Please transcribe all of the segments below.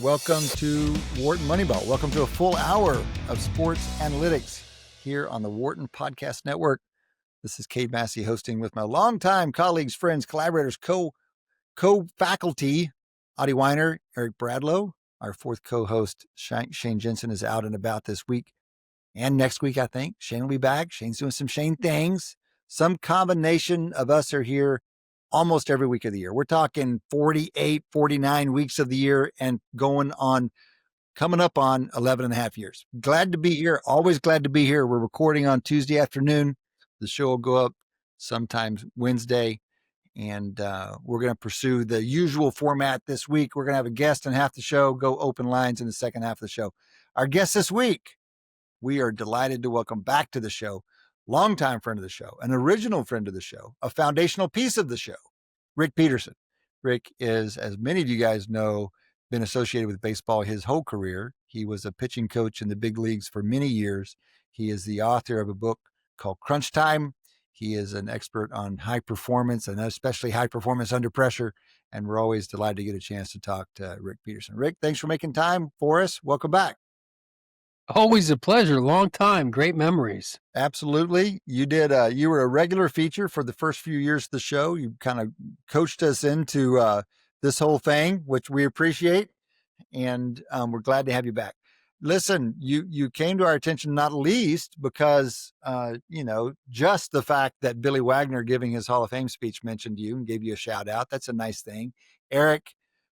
Welcome to Wharton Moneyball. Welcome to a full hour of sports analytics here on the Wharton Podcast Network. This is Cade Massey hosting with my longtime colleagues, friends, collaborators, co-faculty, Adi Wyner, Eric Bradlow. Our fourth co-host, Shane Jensen, is out and about this week and next week, I think. Shane will be back. Shane's doing some Shane things. Some combination of us are here almost every week of the year. We're talking 48, 49 weeks of the year and coming up on 11 and a half years. Glad to be here. Always glad to be here. We're recording on Tuesday afternoon. The show will go up sometimes Wednesday, and we're going to pursue the usual format this week. We're going to have a guest in half the show, go open lines in the second half of the show. Our guest this week, we are delighted to welcome back to the show, longtime friend of the show, an original friend of the show, a foundational piece of the show, Rick Peterson. Rick is, as many of you guys know, been associated with baseball his whole career. He was a pitching coach in the big leagues for many years. He is the author of a book called Crunch Time. He is an expert on high performance and especially high performance under pressure. And we're always delighted to get a chance to talk to Rick Peterson. Rick, thanks for making time for us. Welcome back. Always a pleasure. Long time. Great memories. Absolutely. You did. You were a regular feature for the first few years of the show. You kind of coached us into this whole thing, which we appreciate. And we're glad to have you back. Listen, you came to our attention not least because, just the fact that Billy Wagner giving his Hall of Fame speech mentioned you and gave you a shout out. That's a nice thing. Eric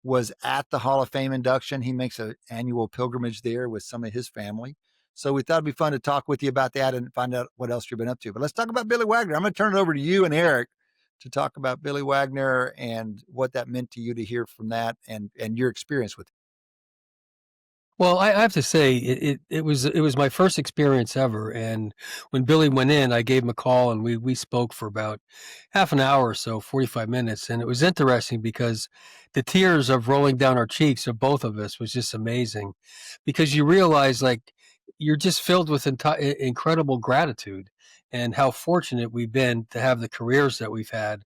was at the Hall of Fame induction. He makes an annual pilgrimage there with some of his family. So we thought it'd be fun to talk with you about that and find out what else you've been up to. But let's talk about Billy Wagner. I'm going to turn it over to you and Eric to talk about Billy Wagner and what that meant to you to hear from that and your experience with it. Well, I have to say it was my first experience ever. And when Billy went in, I gave him a call and we spoke for about half an hour or so, 45 minutes. And it was interesting because the tears of rolling down our cheeks of both of us was just amazing, because you realize like you're just filled with incredible gratitude and how fortunate we've been to have the careers that we've had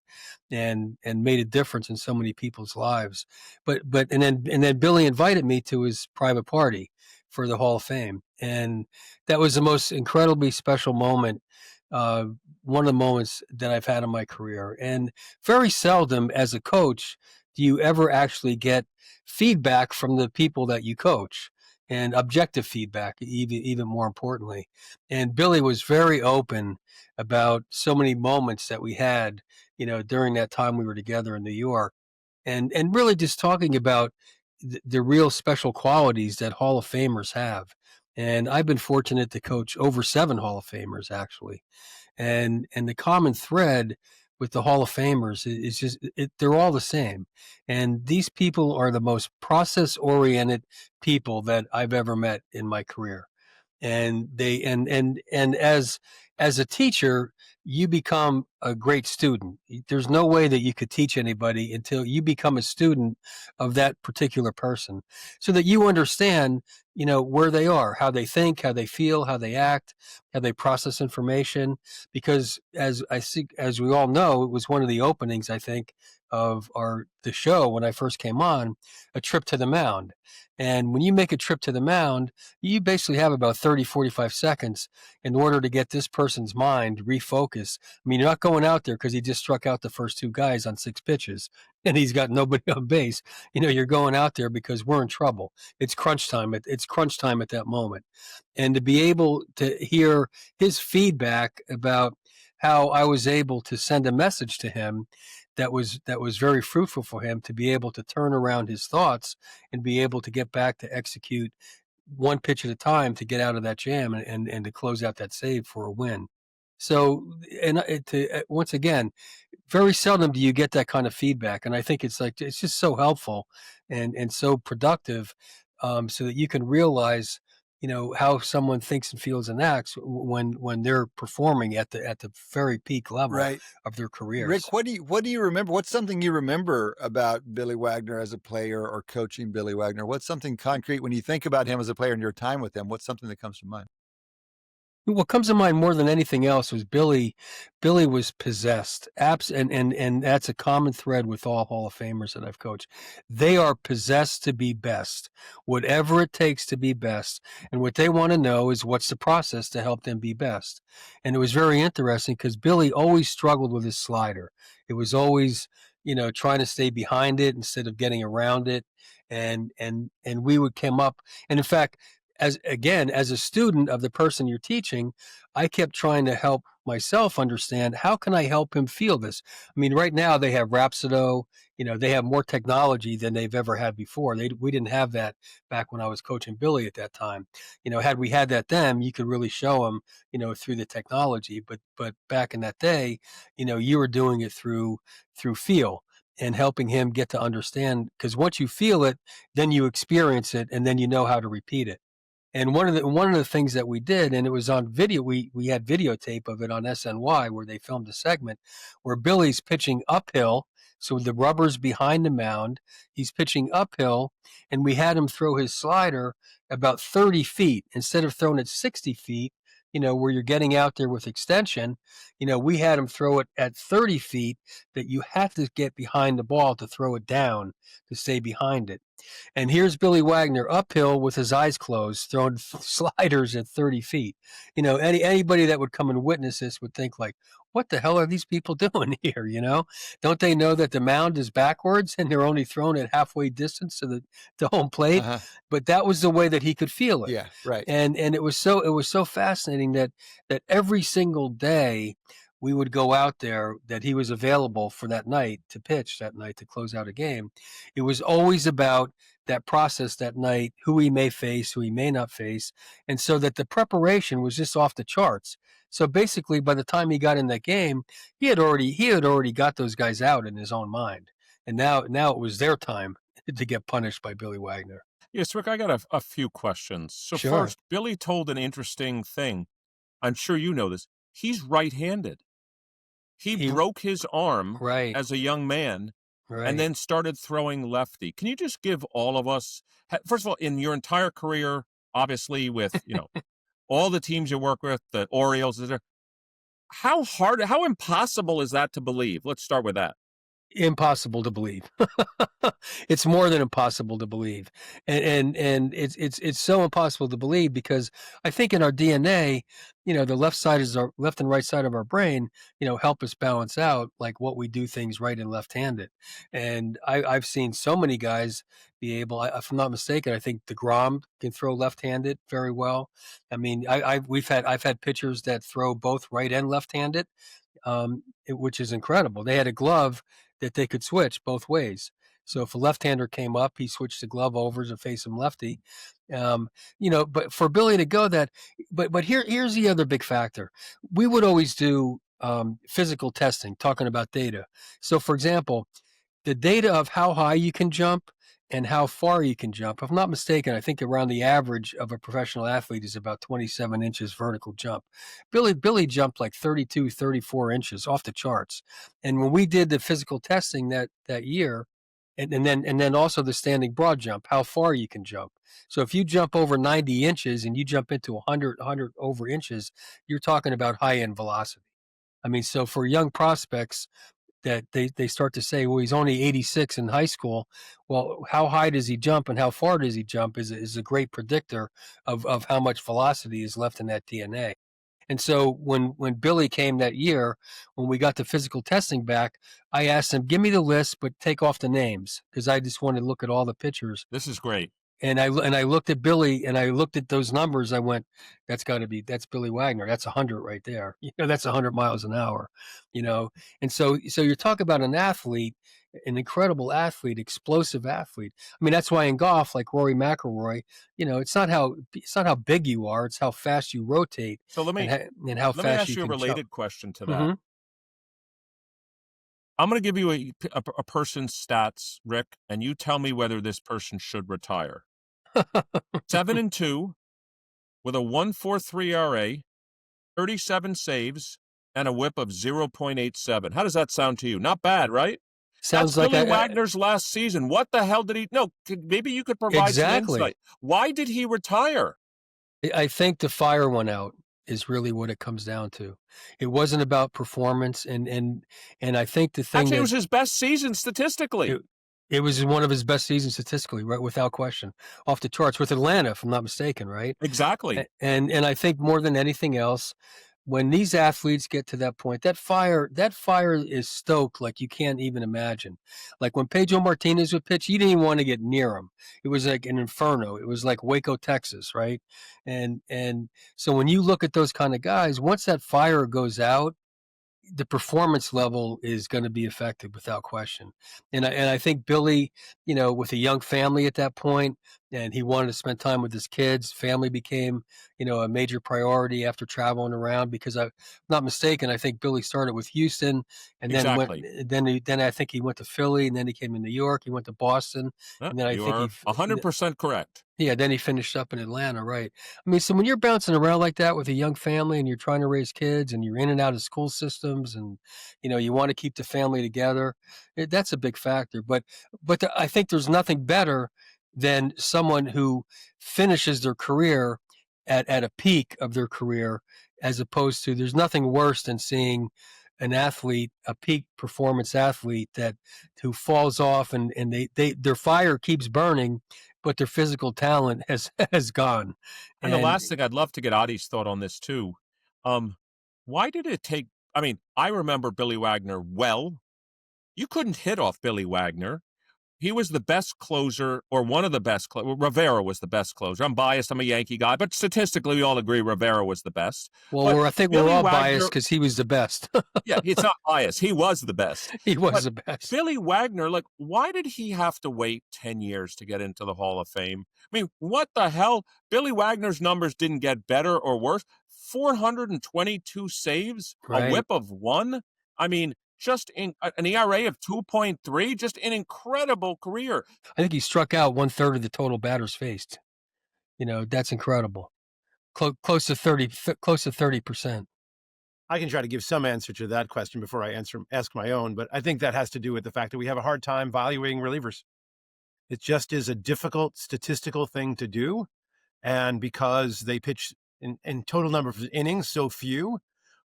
and made a difference in so many people's lives. But then Billy invited me to his private party for the Hall of Fame, and that was the most incredibly special moment. One of the moments that I've had in my career, and very seldom as a coach do you ever actually get feedback from the people that you coach, and objective feedback, even more importantly. And Billy was very open about so many moments that we had, during that time we were together in New York, and really just talking about the real special qualities that Hall of Famers have. And I've been fortunate to coach over 7 Hall of Famers actually, and the common thread with the Hall of Famers is just they're all the same. And these people are the most process-oriented people that I've ever met in my career. And they and as a teacher, you become a great student. There's no way that you could teach anybody until you become a student of that particular person, so that you understand, where they are, how they think, how they feel, how they act, how they process information. Because as we all know, it was one of the openings, I think, of the show when I first came on, a trip to the mound. And when you make a trip to the mound, you basically have about 30, 45 seconds in order to get this person's mind refocus. I mean, you're not going out there because he just struck out the first 2 guys on 6 pitches and he's got nobody on base. You're going out there because we're in trouble. It's crunch time. It's crunch time at that moment. And to be able to hear his feedback about how I was able to send a message to him that was very fruitful for him, to be able to turn around his thoughts and be able to get back to execute one pitch at a time to get out of that jam and to close out that save for a win. So, once again, very seldom do you get that kind of feedback. And I think it's just so helpful and so productive, so that you can realize, how someone thinks and feels and acts when they're performing at the very peak level of their careers. Rick, what do you remember? What's something you remember about Billy Wagner as a player or coaching Billy Wagner? What's something concrete when you think about him as a player and your time with him? What's something that comes to mind? What comes to mind more than anything else was Billy. Billy was possessed. And that's a common thread with all Hall of Famers that I've coached. They are possessed to be best, whatever it takes to be best. And what they want to know is what's the process to help them be best. And it was very interesting because Billy always struggled with his slider. It was always, trying to stay behind it instead of getting around it. And we would come up. And in fact, as a student of the person you're teaching, I kept trying to help myself understand how can I help him feel this. I mean, right now they have Rhapsodo, they have more technology than they've ever had before. We didn't have that back when I was coaching Billy at that time. Had we had that then, you could really show him, through the technology. But back in that day, you were doing it through feel and helping him get to understand, because once you feel it, then you experience it, and then you know how to repeat it. And one of the things that we did, and it was on video, we had videotape of it on SNY where they filmed a segment where Billy's pitching uphill. So the rubber's behind the mound. He's pitching uphill, and we had him throw his slider about 30 feet instead of throwing it 60 feet, where you're getting out there with extension. We had him throw it at 30 feet that you had to get behind the ball to throw it down to stay behind it. And here's Billy Wagner uphill with his eyes closed, throwing sliders at 30 feet. Anybody that would come and witness this would think like, what the hell are these people doing here? Don't they know that the mound is backwards and they're only throwing at halfway distance to the home plate? Uh-huh. But that was the way that he could feel it. Yeah, right. And it was so fascinating that every single day we would go out there, that he was available for that night to pitch that night to close out a game. It was always about that process that night, who he may face, who he may not face. And so that the preparation was just off the charts. So basically, by the time he got in that game, he had already got those guys out in his own mind. And now it was their time to get punished by Billy Wagner. Yes, Rick, I got a few questions. So Sure. First, Billy told an interesting thing. I'm sure you know this. He's right-handed. He broke his arm Right. as a young man Right. and then started throwing lefty. Can you just give all of us, first of all, in your entire career, obviously with, all the teams you work with, the Orioles, how impossible is that to believe? Let's start with that. Impossible to believe. It's more than impossible to believe. And it's so impossible to believe because I think in our DNA, the left and right side of our brain, help us balance out like what we do things right and left-handed. And I've seen so many guys be able, if I'm not mistaken, I think DeGrom can throw left-handed very well. I mean, I've had pitchers that throw both right and left-handed, which is incredible. They had a glove that they could switch both ways. So if a left-hander came up, he switched the glove over to face him lefty. But for Billy to go that, but here's the other big factor. We would always do physical testing, talking about data. So for example, the data of how high you can jump and how far you can jump. If I'm not mistaken, I think around the average of a professional athlete is about 27 inches vertical jump. Billy jumped like 32, 34 inches off the charts. And when we did the physical testing that year, and then also the standing broad jump, how far you can jump. So if you jump over 90 inches and you jump into 100 over inches, you're talking about high-end velocity. I mean, so for young prospects, that they start to say, well, he's only 86 in high school. Well, how high does he jump and how far does he jump is a great predictor of how much velocity is left in that DNA. And so when Billy came that year, when we got the physical testing back, I asked him, give me the list, but take off the names because I just wanted to look at all the pitchers. This is great. And I looked at Billy and I looked at those numbers. I went, that's Billy Wagner. That's 100 right there. That's 100 miles an hour, And so you're talking about an athlete, an incredible athlete, explosive athlete. I mean, that's why in golf, like Rory McIlroy, it's not how big you are, it's how fast you rotate. So let me ask you a related question to that. Mm-hmm. I'm going to give you a person's stats, Rick, and you tell me whether this person should retire. 7-2 with a 1.43 ERA, 37 saves, and a WHIP of 0.87. How does that sound to you? Not bad, right? Sounds That's like Billy Wagner's last season. What the hell did he? No, maybe you could provide some insight. Why did he retire? I think the fire went out. is really what it comes down to. It wasn't about performance, and I think the thing Actually, it that was his best season statistically. it was one of his best seasons statistically, right, without question, off the charts with Atlanta, if I'm not mistaken, right? Exactly. And I think more than anything else, when these athletes get to that point, that fire is stoked like you can't even imagine. Like when Pedro Martinez would pitch, you didn't even want to get near him. It was like an inferno. It was like Waco, Texas, right? And so when you look at those kind of guys, once that fire goes out, the performance level is going to be affected without question. And I think Billy, with a young family at that point, and he wanted to spend time with his kids, family became, a major priority after traveling around, because I'm not mistaken, I think Billy started with Houston and then Exactly. then I think he went to Philly, and then he came to New York, he went to Boston, and then I You think are 100% correct. yeah, then he finished up in Atlanta, right? I mean, so when you're bouncing around like that with a young family and you're trying to raise kids and you're in and out of school systems and you want to keep the family together, that's a big factor. But I think there's nothing better than someone who finishes their career at a peak of their career, as opposed to, there's nothing worse than seeing an athlete, a peak performance athlete, who falls off and their fire keeps burning, but their physical talent has gone. And the last thing, I'd love to get Adi's thought on this too. Why did it take? I mean, I remember Billy Wagner well. You couldn't hit off Billy Wagner. He was the best closer, or one of the best. Rivera was the best closer. I'm biased. I'm a Yankee guy, but statistically, we all agree Rivera was the best. Well, I think we're all biased because he was the best. Yeah, it's not biased. He was the best. He was the best. Billy Wagner, why did he have to wait 10 years to get into the Hall of Fame? I mean, what the hell? Billy Wagner's numbers didn't get better or worse. 422 saves, right. A whip of 1. I mean, just in an ERA of 2.3, just an incredible career. I think he struck out 1/3 of the total batters faced. That's incredible. Close to 30%. I can try to give some answer to that question before I ask my own, but I think that has to do with the fact that we have a hard time valuing relievers. It just is a difficult statistical thing to do, and because they pitch in total number of innings so few,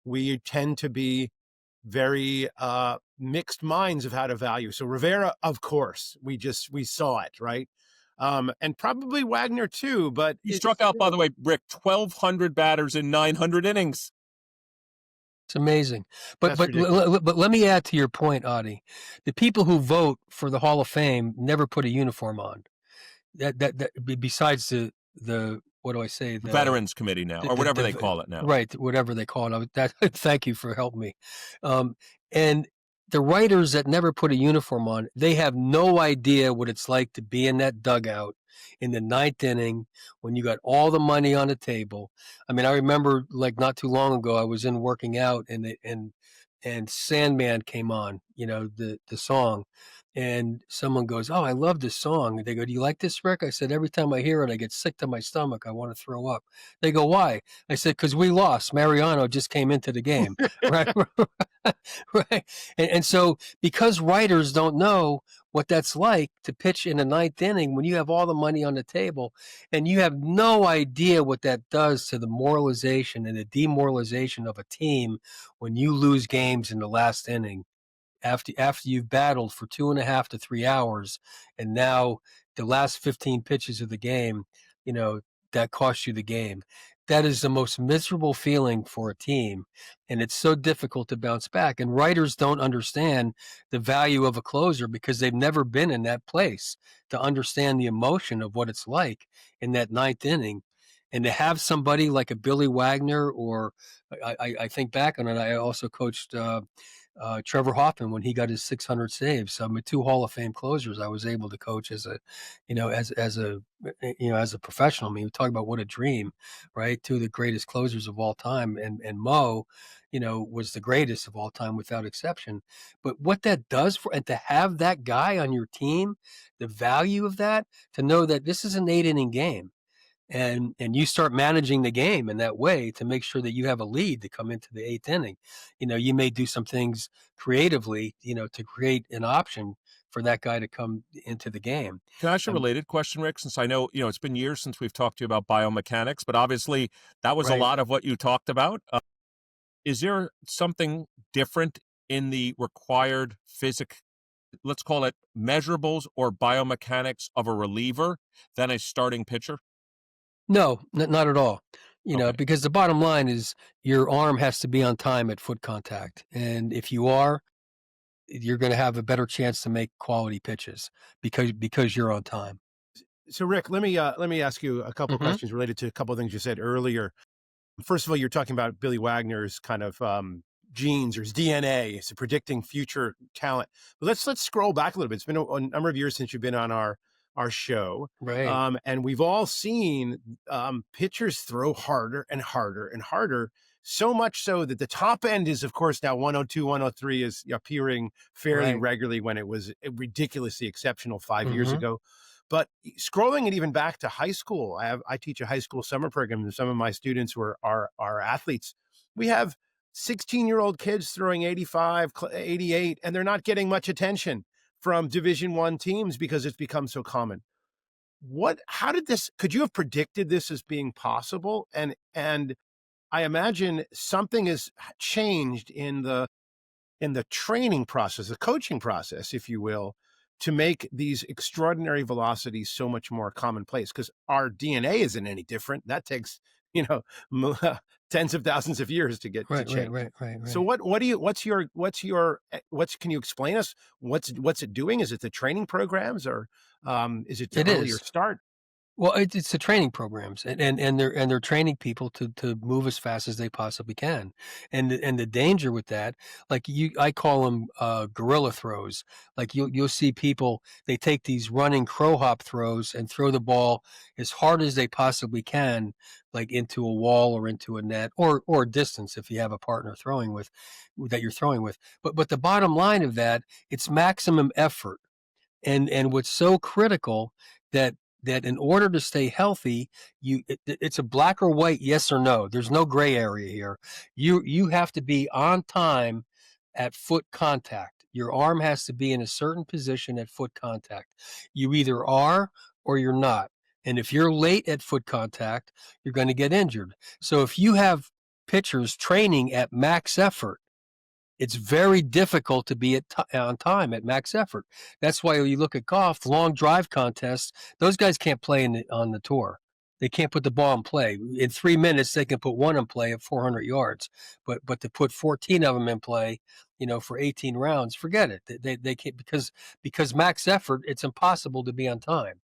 we tend to be very mixed minds of how to value. So Rivera, of course, we saw it, right? And probably Wagner too, but he struck out, by the way, Rick, 1,200 batters in 900 innings. It's amazing. But let me add to your point, Adi. The people who vote for the Hall of Fame never put a uniform on. That besides the what do I say? The Veterans Committee now, or whatever they call it now. Right, whatever they call it. Thank you for helping me. And the writers that never put a uniform on, they have no idea what it's like to be in that dugout in the 9th inning when you got all the money on the table. I mean, I remember not too long ago, I was in working out and Sandman came on, the song. And someone goes, "Oh, I love this song." They go, "Do you like this, Rick?" I said, "Every time I hear it, I get sick to my stomach. I want to throw up." They go, "Why?" I said, "Because we lost. Mariano just came into the game." Right. Right. And so because writers don't know what that's like to pitch in the 9th inning when you have all the money on the table, and you have no idea what that does to the moralization and the demoralization of a team when you lose games in the last inning, after you've battled for 2.5 to 3 hours, and now the last 15 pitches of the game, that cost you the game. That is the most miserable feeling for a team, and it's so difficult to bounce back. And writers don't understand the value of a closer because they've never been in that place to understand the emotion of what it's like in that 9th inning. And to have somebody like a Billy Wagner, or I think back on it, I also coached Trevor Hoffman when he got his 600 saves. So I'm 2 Hall of Fame closers I was able to coach as a professional. I mean, we talk about what a dream, right? 2 of the greatest closers of all time, and Mo, was the greatest of all time without exception. But what that does and to have that guy on your team, the value of that, to know that this is an 8-inning game. And you start managing the game in that way to make sure that you have a lead to come into the 8th inning. You may do some things creatively, to create an option for that guy to come into the game. Can I ask you a related question, Rick? Since I know, it's been years since we've talked to you about biomechanics, but obviously that was a Right. lot of what you talked about. Is there something different in the required let's call it measurables or biomechanics of a reliever than a starting pitcher? No, not at all. Okay. Because the bottom line is your arm has to be on time at foot contact. And if you are, you're going to have a better chance to make quality pitches because you're on time. So, Rick, let me ask you a couple of questions related to a couple of things you said earlier. First of all, you're talking about Billy Wagner's kind of genes or his DNA, so predicting future talent. But let's scroll back a little bit. It's been a number of years since you've been on our show, Right. and we've all seen pitchers throw harder and harder and harder. So much so that the top end is, of course, now 102, 103 is appearing fairly Right. regularly when it was ridiculously exceptional 5 years ago. But scrolling it even back to high school, I teach a high school summer program, and some of my students were are athletes. We have 16-year-old kids throwing 85, 88, and they're not getting much attention from Division I teams because it's become so common. Could you have predicted this as being possible? And I imagine something has changed in the training process, the coaching process, if you will, to make these extraordinary velocities so much more commonplace, because our DNA isn't any different. That takes, tens of thousands of years to get to change. Right. So can you explain us what's it doing? Is it the training programs, or is it the earlier start? Well, it's the training programs, and they're training people to move as fast as they possibly can, and the danger with that, I call them gorilla throws. Like you'll see people, they take these running crow hop throws and throw the ball as hard as they possibly can, like into a wall or into a net or distance if you have a partner that you're throwing with. But the bottom line of that, it's maximum effort. And what's so critical that in order to stay healthy, it's a black or white, yes or no. There's no gray area here. You have to be on time at foot contact. Your arm has to be in a certain position at foot contact. You either are or you're not. And if you're late at foot contact, you're going to get injured. So if you have pitchers training at max effort, it's very difficult to be on time at max effort. That's why you look at golf, long drive contests, those guys can't play on the tour. They can't put the ball in play. In 3 minutes, they can put one in play at 400 yards. But to put 14 of them in play, for 18 rounds, forget it. They can't, because max effort, it's impossible to be on time.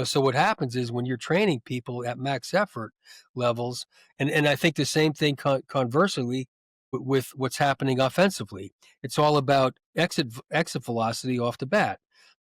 So what happens is when you're training people at max effort levels, and I think the same thing conversely with what's happening offensively. It's all about exit velocity off the bat.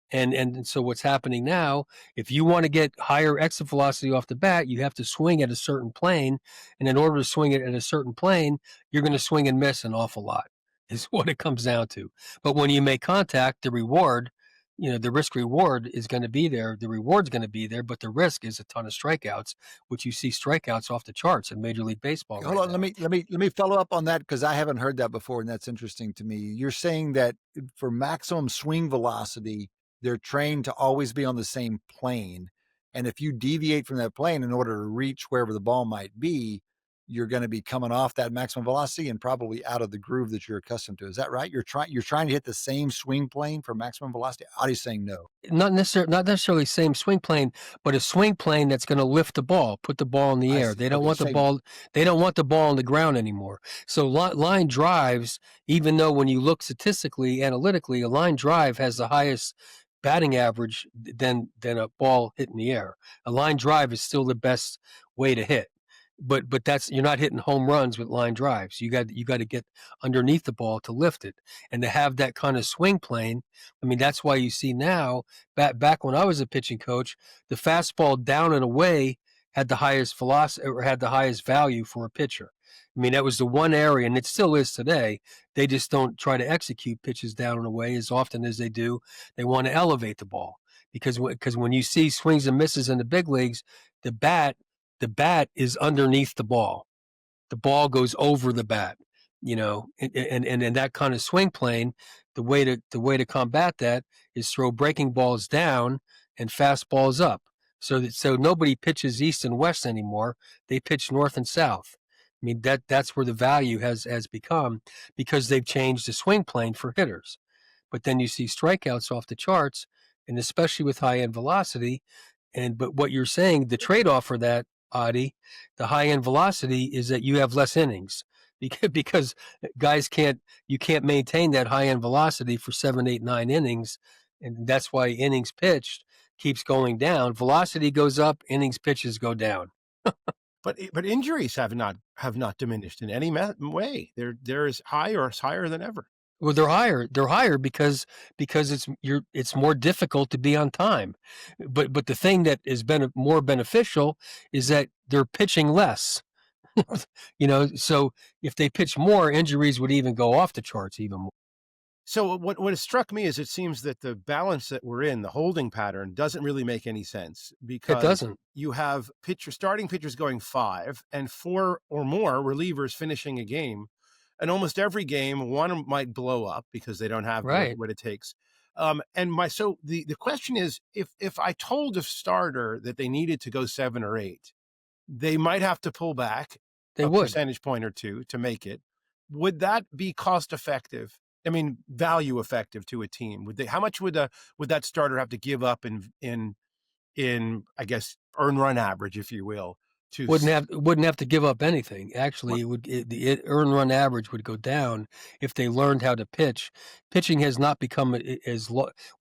And so what's happening now, if you want to get higher exit velocity off the bat, you have to swing at a certain plane. And in order to swing it at a certain plane, you're going to swing and miss an awful lot, is what it comes down to. But when you make contact, the reward, the risk reward is going to be there. The reward's going to be there, but the risk is a ton of strikeouts, which you see strikeouts off the charts in Major League Baseball. Hold on, let me follow up on that, because I haven't heard that before, and that's interesting to me. You're saying that for maximum swing velocity, they're trained to always be on the same plane, and if you deviate from that plane in order to reach wherever the ball might be, you're going to be coming off that maximum velocity and probably out of the groove that you're accustomed to. Is that right? You're trying to hit the same swing plane for maximum velocity. Adi's saying no. Not necessarily same swing plane, but a swing plane that's going to lift the ball, put the ball in the air. They don't want the ball. They don't want the ball on the ground anymore. So line drives, even though when you look statistically, analytically, a line drive has the highest batting average than a ball hit in the air. A line drive is still the best way to hit. But you're not hitting home runs with line drives. You got to get underneath the ball to lift it, and to have that kind of swing plane. I mean, that's why you see now, back when I was a pitching coach, the fastball down and away had the highest velocity or had the highest value for a pitcher. I mean, that was the one area, and it still is today. They just don't try to execute pitches down and away as often as they do. They want to elevate the ball, because when you see swings and misses in the big leagues, the bat is underneath the ball. The ball goes over the bat. and that kind of swing plane, the way to combat that is throw breaking balls down and fastballs up, so nobody pitches east and west anymore. They pitch north and south. I mean, that's where the value has become, because they've changed the swing plane for hitters. But then you see strikeouts off the charts, and especially with high end velocity. But what you're saying, the trade off for that, Adi, the high end velocity, is that you have less innings, because you can't maintain that high end velocity for 7, 8, 9 innings, and that's why innings pitched keeps going down. Velocity goes up, innings pitches go down. But injuries have not diminished in any way. They're as high or as higher than ever. Well, they're higher. They're higher because it's more difficult to be on time. But the thing that has been more beneficial is that they're pitching less. So if they pitch more, injuries would even go off the charts even more. So what has struck me is it seems that the balance that we're in, the holding pattern, doesn't really make any sense, because It doesn't. you have starting pitchers going 5 and 4 or more relievers finishing a game. And almost every game, one might blow up because they don't have what it takes. So the question is, if I told a starter that they needed to go 7 or 8, they might have to pull back percentage point or two to make it. Would that be cost effective? I mean, value effective to a team? How much would that starter have to give up in I guess earn run average, if you will? Wouldn't have to give up anything. Actually, the earn run average would go down if they learned how to pitch. Pitching has not become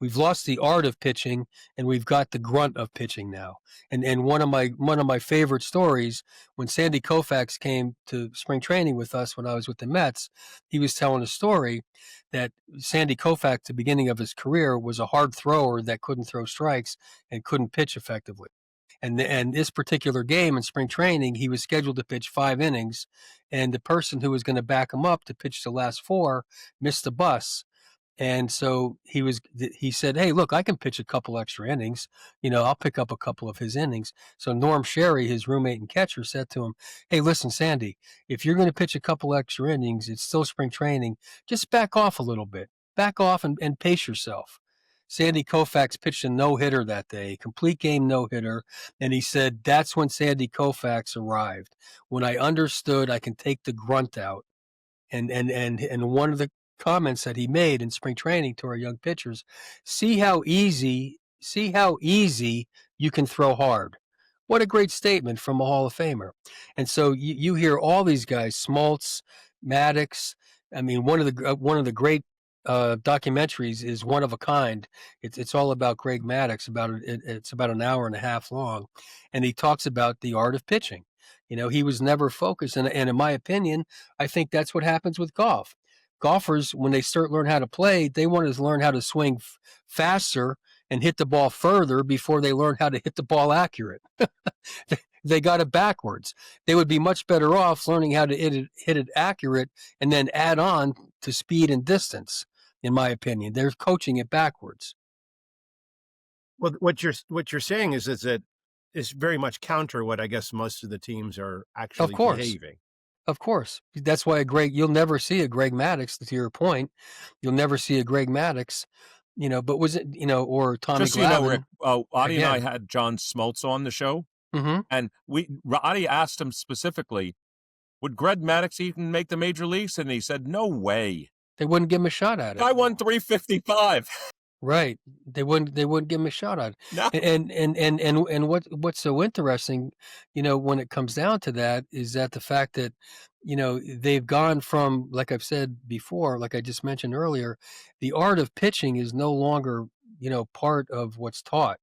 we've lost the art of pitching, and we've got the grunt of pitching now. And one of my favorite stories, when Sandy Koufax came to spring training with us when I was with the Mets, he was telling a story that Sandy Koufax, at the beginning of his career, was a hard thrower that couldn't throw strikes and couldn't pitch effectively. And this particular game in spring training, he was scheduled to pitch 5 innings, and the person who was going to back him up to pitch the last 4 missed the bus. And so he said, "Hey, look, I can pitch a couple extra innings. I'll pick up a couple of his innings." So Norm Sherry, his roommate and catcher, said to him, "Hey, listen, Sandy, if you're going to pitch a couple extra innings, it's still spring training. Just back off a little bit. Back off and pace yourself." Sandy Koufax pitched a no-hitter that day, complete game no-hitter, and he said, "That's when Sandy Koufax arrived, when I understood I can take the grunt out." And one of the comments that he made in spring training to our young pitchers, see how easy you can throw hard. What a great statement from a Hall of Famer. And so you hear all these guys, Smoltz, Maddox. I mean, one of the great documentaries is One of a Kind. It's all about Greg Maddox. It's about an hour and a half long, and he talks about the art of pitching. He was never focused, and in my opinion, I think that's what happens with golf. Golfers, when they learn how to play, they want to learn how to swing faster and hit the ball further before they learn how to hit the ball accurate. They got it backwards. They would be much better off learning how to hit it accurate and then add on to speed and distance. In my opinion, they're coaching it backwards. Well, what you're saying is that it's very much counter what I guess most of the teams are actually behaving. Of course. That's why you'll never see a Greg Maddox, to your point. You'll never see a Greg Maddox, but was it, or Tommy Just so Glavine. you know, Rick, Adi and I had John Smoltz on the show, and Adi asked him specifically, would Greg Maddox even make the major leagues? And he said, no way. They wouldn't give him a shot at it. I won 355. Right. They wouldn't give him a shot at it. No. And what's so interesting, when it comes down to that, is that the fact that, they've gone from, like I've said before, like I just mentioned earlier, the art of pitching is no longer, part of what's taught.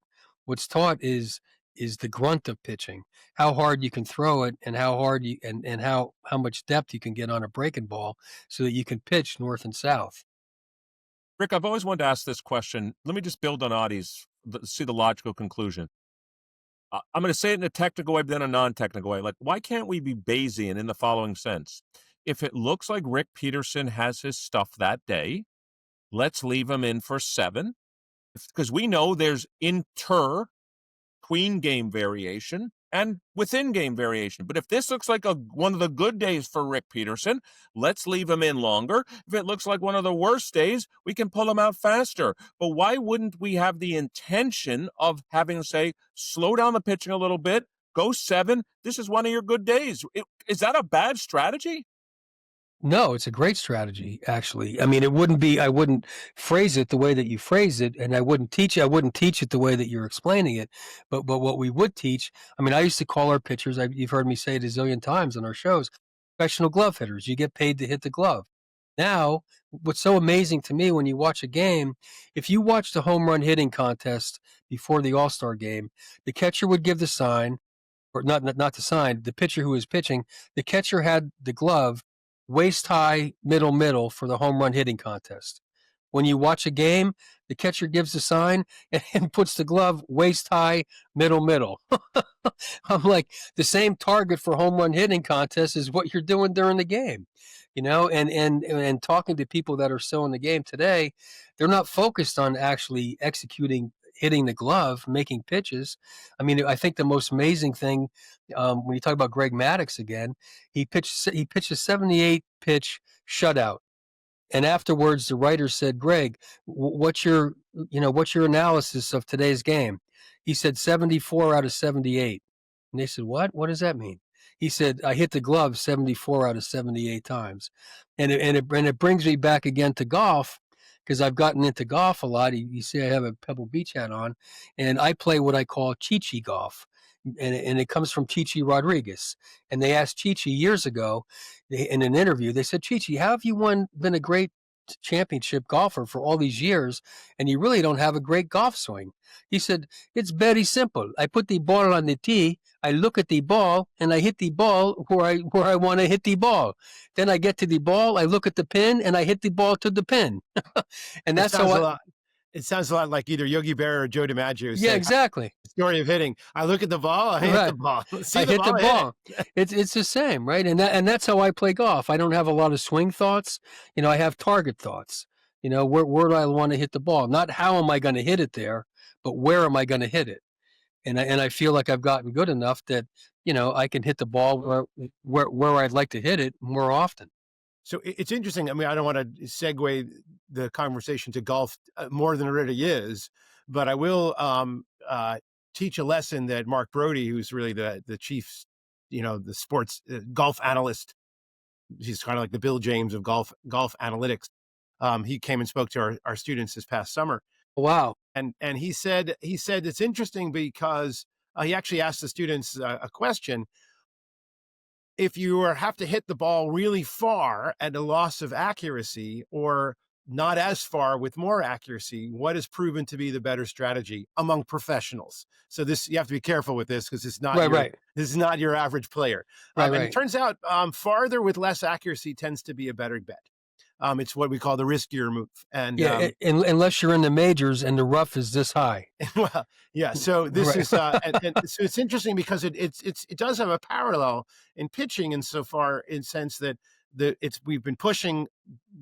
What's taught is the grunt of pitching, how hard you can throw it, and how hard you and how much depth you can get on a breaking ball so that you can pitch north and south. Rick, I've always wanted to ask this question. Let me just build on Adi's, see the logical conclusion. I'm going to say it in a technical way, but then a non-technical way. Like, why can't we be Bayesian in the following sense? If it looks like Rick Peterson has his stuff that day, let's leave him in for 7. Because we know there's queen game variation, and within game variation. But if this looks like one of the good days for Rick Peterson, let's leave him in longer. If it looks like one of the worst days, we can pull him out faster. But why wouldn't we have the intention of having to say, slow down the pitching a little bit, go 7, this is one of your good days? Is that a bad strategy? No, it's a great strategy, actually. I mean, I wouldn't phrase it the way that you phrase it, and I wouldn't teach it the way that you're explaining it. But what we would teach, I mean, I used to call our pitchers, you've heard me say it a zillion times on our shows, professional glove hitters. You get paid to hit the glove. Now, what's so amazing to me when you watch a game, if you watch the home run hitting contest before the All-Star game, the catcher would give the sign, or not the sign, the pitcher who was pitching, the catcher had the glove waist high, middle for the home run hitting contest. When you watch a game, the catcher gives the sign and puts the glove waist high, middle. I'm like, the same target for home run hitting contest is what you're doing during the game, and talking to people that are still in the game today, they're not focused on actually hitting the glove, making pitches. I mean, I think the most amazing thing, when you talk about Greg Maddux again, he pitched a 78 pitch shutout. And afterwards, the writer said, Greg, what's your analysis of today's game? He said 74 out of 78. And they said, what? What does that mean? He said, I hit the glove 74 out of 78 times. And it brings me back again to golf, because I've gotten into golf a lot. You see I have a Pebble Beach hat on, and I play what I call Chi-Chi golf. And it comes from Chi-Chi Rodriguez. And they asked Chi-Chi years ago in an interview, they said, Chi-Chi, how have you been a great championship golfer for all these years, and you really don't have a great golf swing? He said, it's very simple. I put the ball on the tee, I look at the ball, and I hit the ball where I want to hit the ball. Then I get to the ball, I look at the pin, and I hit the ball to the pin. And that's how it sounds a lot like either Yogi Berra or Joe DiMaggio. Yeah, exactly. Story of hitting. I look at the ball, I hit the ball. I hit the ball. It's the same, right? And that's how I play golf. I don't have a lot of swing thoughts. I have target thoughts. Where do I want to hit the ball? Not how am I going to hit it there, but where am I going to hit it? And I feel like I've gotten good enough that I can hit the ball where I'd like to hit it more often. So it's interesting. I mean, I don't want to segue the conversation to golf more than it already is, but I will teach a lesson that Mark Brody, who's really the chief, the sports golf analyst, he's kind of like the Bill James of golf analytics. He came and spoke to our students this past summer. Wow. And he said it's interesting because he actually asked the students a question. If you have to hit the ball really far at a loss of accuracy, or not as far with more accuracy, what is proven to be the better strategy among professionals? So you have to be careful with this, because it's not this is not your average player. And it turns out farther with less accuracy tends to be a better bet. It's what we call the riskier move. And unless you're in the majors and the rough is this high. Well, yeah. So this is, and so it's interesting because it does have a parallel in pitching insofar, in sense that we've been pushing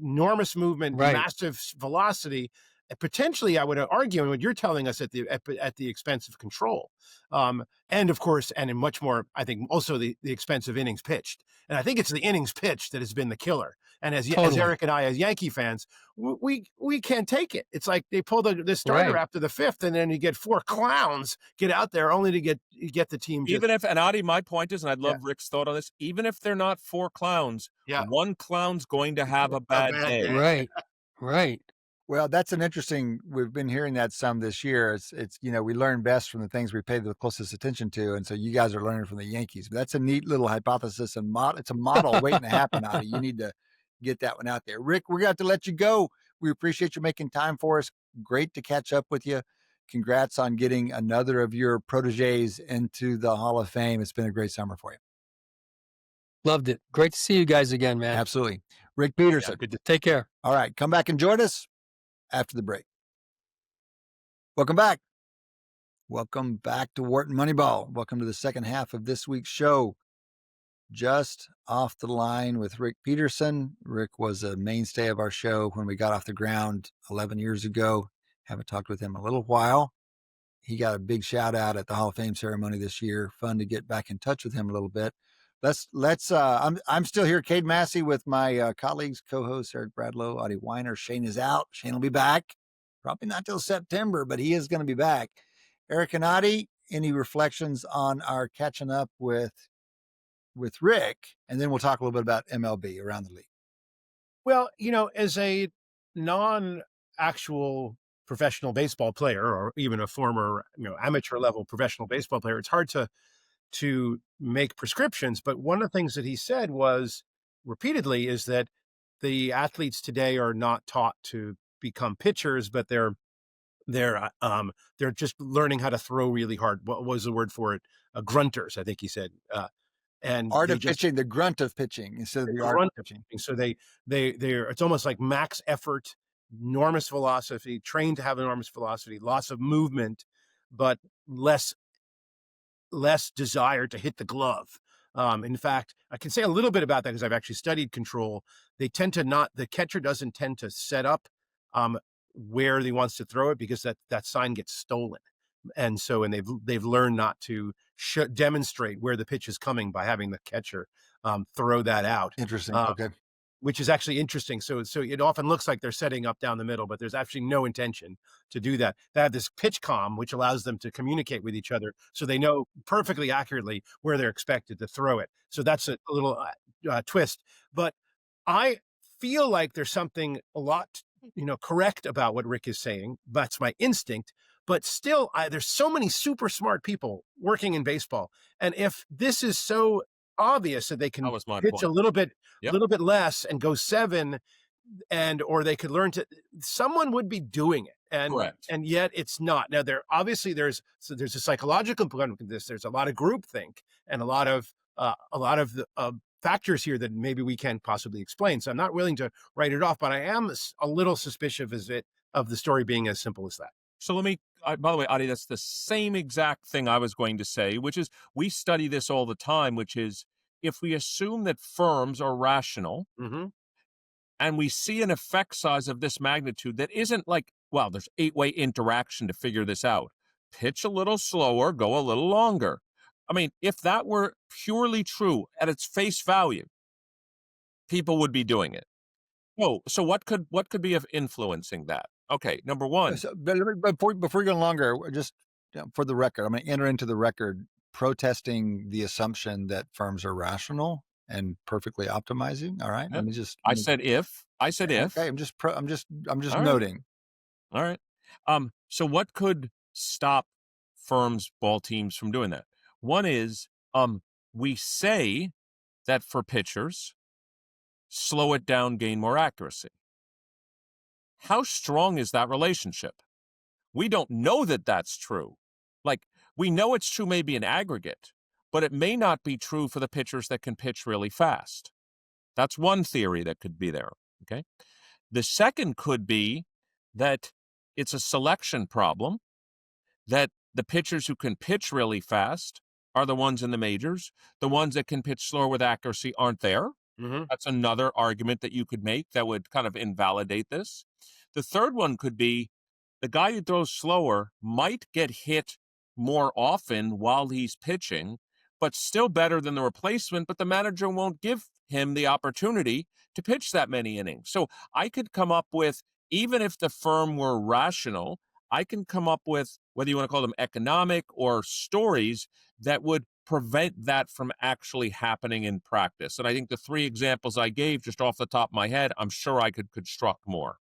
enormous movement, massive velocity, potentially, I would argue, and what you're telling us, at the expense of control, and of course, and in much more, I think, also the expense of innings pitched. And I think it's the innings pitched that has been the killer. And as Eric and I, as Yankee fans, we can't take it. It's like they pull the starter after the 5th, and then you get 4 clowns get out there only to get the team. And Adi, my point is, and I'd love Rick's thought on this, even if they're not 4 clowns, one clown's going to have a bad day. Right. Well, that's an interesting, we've been hearing that some this year. It's we learn best from the things we pay the closest attention to. And so you guys are learning from the Yankees. But that's a neat little hypothesis, and it's a model waiting to happen, Adi. You need to get that one out there. Rick, we're going to have to let you go. We appreciate you making time for us. Great to catch up with you. Congrats on getting another of your proteges into the Hall of Fame. It's been a great summer for you. Loved it. Great to see you guys again, man. Absolutely. Rick Peterson. Good to take care. All right. Come back and join us after the break. Welcome back. Welcome back to Wharton Moneyball. Welcome to the second half of this week's show. Just off the line with Rick Peterson. Rick was a mainstay of our show when we got off the ground 11 years ago. Haven't talked with him a little while. He got a big shout out at the Hall of Fame ceremony this year. Fun to get back in touch with him a little bit. I'm still here, Cade Massey, with my colleagues, co-host Eric Bradlow, Adi Wyner. Shane is out. Shane will be back. Probably not till September, but he is going to be back. Eric and Adi, any reflections on our catching up with Rick? And then we'll talk a little bit about MLB around the league. Well, as a non-actual professional baseball player, or even a former, amateur level professional baseball player, it's hard to make prescriptions. But one of the things that he said was repeatedly is that the athletes today are not taught to become pitchers, but they're just learning how to throw really hard. What was the word for it? Grunters, I think he said. And art of pitching, the grunt of pitching instead of the art of pitching. So they're it's almost like max effort, enormous velocity, trained to have enormous velocity, lots of movement, but less desire to hit the glove. In fact, I can say a little bit about that because I've actually studied control. They tend to not, the catcher doesn't tend to set up where he wants to throw it because that sign gets stolen. And so, and they've learned not to demonstrate where the pitch is coming by having the catcher throw that out. Interesting. Okay. Which is actually interesting. So it often looks like they're setting up down the middle, but there's actually no intention to do that. They have this pitch comm, which allows them to communicate with each other, so they know perfectly accurately where they're expected to throw it. So that's a little twist. But I feel like there's something a lot, correct about what Rick is saying. That's my instinct. But still, there's so many super smart people working in baseball, and if this is so obvious that they can pitch a little bit less and go 7, or they could learn to, someone would be doing it, and yet it's not. Now there's a psychological component to this. There's a lot of groupthink and a lot of factors here that maybe we can't possibly explain. So I'm not willing to write it off, but I am a little suspicious of the story being as simple as that. So let me, by the way, Adi, that's the same exact thing I was going to say, which is we study this all the time, which is if we assume that firms are rational and we see an effect size of this magnitude that isn't like, well, there's 8-way interaction to figure this out. Pitch a little slower, go a little longer. I mean, if that were purely true at its face value, people would be doing it. So what could be of influencing that? Okay, number one. But before we go longer, just for the record, I'm going to enter into the record protesting the assumption that firms are rational and perfectly optimizing. All right, Yep. I said if. Okay, I'm just All noting. All right. So what could stop firms, ball teams from doing that? One is we say that for pitchers, slow it down, gain more accuracy. How strong is that relationship? We don't know that that's true. Like, we know it's true maybe in aggregate, but it may not be true for the pitchers that can pitch really fast. That's one theory that could be there, okay? The second could be that it's a selection problem, that the pitchers who can pitch really fast are the ones in the majors. The ones that can pitch slower with accuracy aren't there. That's another argument that you could make that would kind of invalidate this. The third one could be the guy who throws slower might get hit more often while he's pitching, but still better than the replacement, but the manager won't give him the opportunity to pitch that many innings. So I could come up with, even if the firm were rational, I can come up with, whether you want to call them economic or stories, that would prevent that from actually happening in practice. And I think the 3 examples I gave just off the top of my head, I'm sure I could construct more.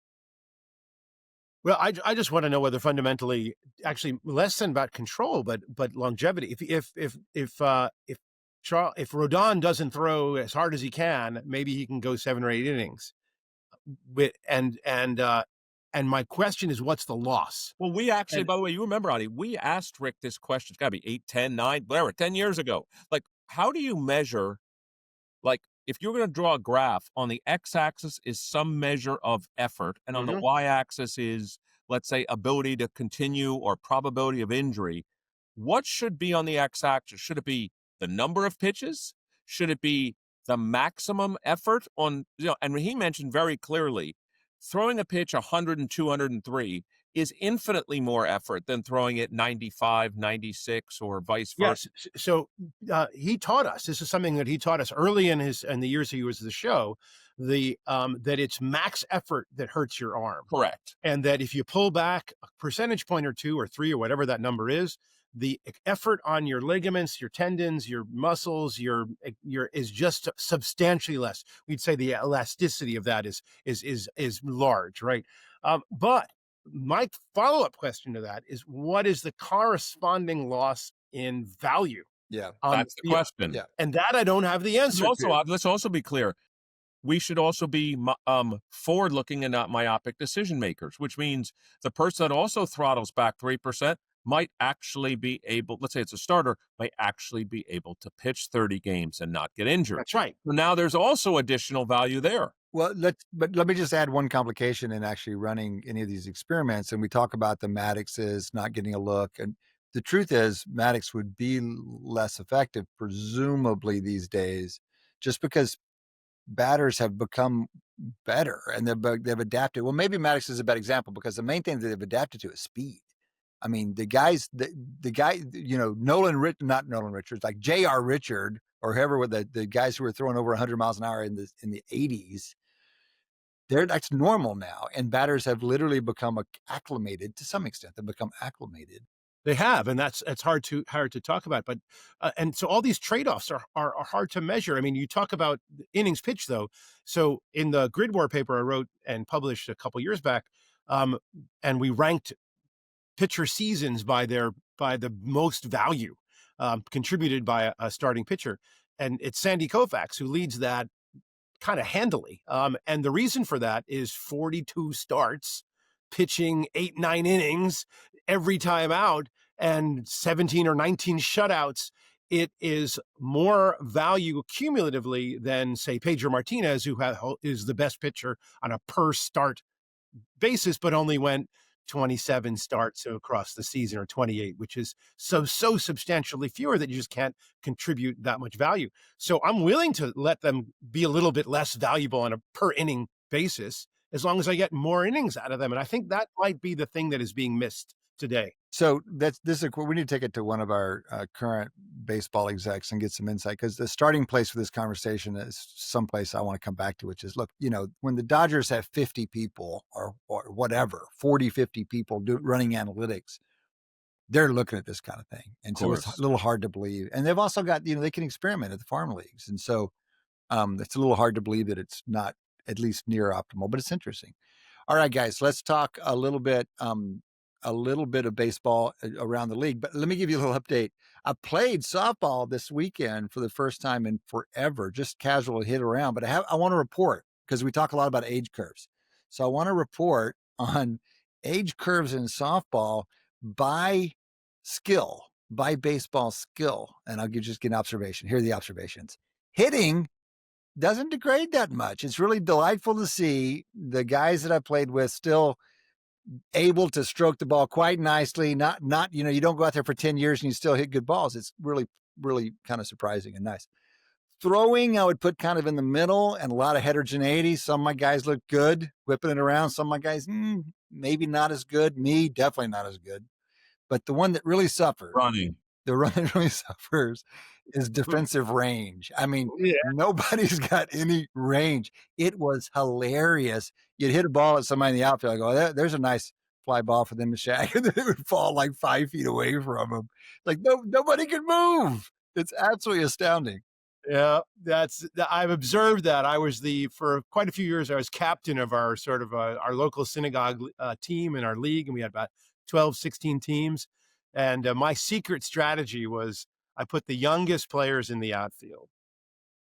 Well, I just want to know whether fundamentally, actually, less than about control, but longevity. If Rodon doesn't throw as hard as he can, maybe he can go 7 or 8 innings. And my question is, what's the loss? Well, we actually, by the way, you remember, Adi, we asked Rick this question. It's got to be 8, 10, 9, whatever, 10 years ago. Like, how do you measure, like, if you're going to draw a graph, on the x-axis is some measure of effort, and on the y-axis is, let's say, ability to continue or probability of injury, what should be on the x-axis? Should it be the number of pitches? Should it be the maximum effort on, and he mentioned very clearly, throwing a pitch 100 and 203 is infinitely more effort than throwing it 95, 96, or vice versa. Yes. So he taught us. This is something that he taught us early in the years he was the show. That it's max effort that hurts your arm, Correct. and that if you pull back a percentage point or 2 or 3 or whatever that number is, the effort on your ligaments, your tendons, your muscles, your is just substantially less. We'd say the elasticity of that is large, right? But my follow-up question to that is, what is the corresponding loss in value? Yeah. That's the question. Yeah. And that I don't have the answer to. Let's also be clear. We should also be forward-looking and not myopic decision makers, which means the person that also throttles back 3% might actually be able, let's say it's a starter, might actually be able to pitch 30 games and not get injured. That's right. So now there's also additional value there. Well, let me just add one complication in actually running any of these experiments. And we talk about the Maddixes not getting a look. And the truth is, Maddix would be less effective, presumably these days, just because batters have become better and they've adapted. Well, maybe Maddix is a bad example because the main thing that they've adapted to is speed. I mean, the guy, not Nolan Richards, like J.R. Richard or whoever, with the guys who were throwing over 100 miles an hour in the 80s, that's normal now. And batters have literally become acclimated to some extent. They've become acclimated. They have, and it's hard to talk about. But and so all these trade-offs are hard to measure. I mean, you talk about innings pitched, though. So in the Grid War paper I wrote and published a couple years back, and we ranked pitcher seasons by the most value contributed by a starting pitcher, and it's Sandy Koufax who leads that kind of handily. And the reason for that is 42 starts, pitching 8-9 innings every time out, and 17 or 19 shutouts. It is more value cumulatively than, say, Pedro Martinez, who is the best pitcher on a per start basis, but only went 27 starts across the season, or 28, which is so substantially fewer that you just can't contribute that much value. So I'm willing to let them be a little bit less valuable on a per inning basis, as long as I get more innings out of them. And I think that might be the thing that is being missed today. So we need to take it to one of our current baseball execs and get some insight, because the starting place for this conversation is someplace I want to come back to, which is, look, when the Dodgers have 50 people or whatever, 40, 50 people running analytics, they're looking at this kind of thing. And so it's a little hard to believe. And they've also got, they can experiment at the farm leagues. And so it's a little hard to believe that it's not at least near optimal, but it's interesting. All right, guys, let's talk a little bit of baseball around the league, but let me give you a little update. I played softball this weekend for the first time in forever, just casual hit around, but I want to report, because we talk a lot about age curves. So I want to report on age curves in softball by skill, by baseball skill. And I'll just get an observation. Here are the observations. Hitting doesn't degrade that much. It's really delightful to see the guys that I played with still able to stroke the ball quite nicely. Not, you don't go out there for 10 years and you still hit good balls. It's really, really kind of surprising and nice. Throwing, I would put kind of in the middle, and a lot of heterogeneity. Some of my guys look good, whipping it around. Some of my guys, maybe not as good. Me, definitely not as good. But the one that really suffers, the run that really suffers is defensive range. I mean, Nobody's got any range. It was hilarious. You'd hit a ball at somebody in the outfield. I go, there's a nice fly ball for them to shag. And then it would fall like 5 feet away from them. Like, nobody could move. It's absolutely astounding. Yeah, I've observed that. For quite a few years, I was captain of our our local synagogue team in our league, and we had about 12, 16 teams. And my secret strategy was I put the youngest players in the outfield,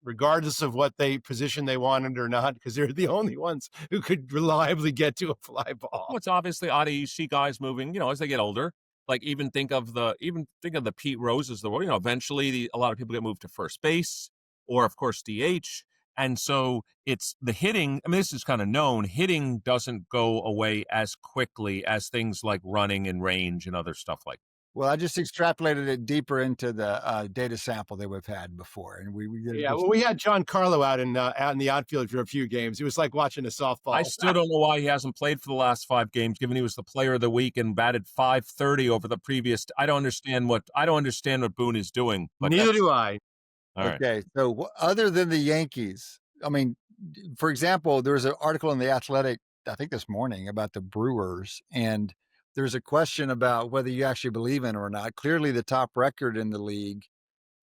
regardless of what position they wanted or not, because they're the only ones who could reliably get to a fly ball. Well, it's obviously, Adi, you see guys moving, as they get older. Like, even think of the Pete Roses of the world. Eventually a lot of people get moved to first base, or of course DH. And so it's the hitting. I mean, this is kind of known. Hitting doesn't go away as quickly as things like running and range and other stuff like that. Well, I just extrapolated it deeper into the data sample that we've had before, and we Well, we had John Carlo out in the outfield for a few games. It was like watching a softball. I still don't know why he hasn't played for the last 5 games, given he was the player of the week and batted .530 over the previous. I don't understand what Boone is doing. But Neither do I. All right. Okay, so other than the Yankees, I mean, for example, there was an article in The Athletic, I think this morning, about the Brewers, and there's a question about whether you actually believe in it or not. Clearly, the top record in the league.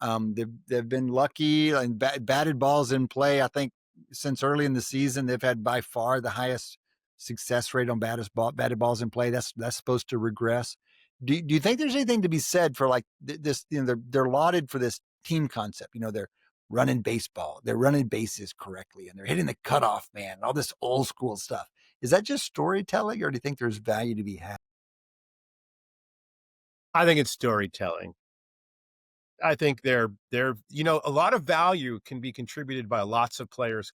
They've been lucky and batted balls in play. I think since early in the season, they've had by far the highest success rate on batted balls in play. That's supposed to regress. Do you think there's anything to be said for like this? You know, they're lauded for this team concept. You know, they're running baseball, they're running bases correctly, and they're hitting the cutoff man, and all this old school stuff. Is that just storytelling, or do you think there's value to be had? I think it's storytelling. I think they're a lot of value can be contributed by lots of players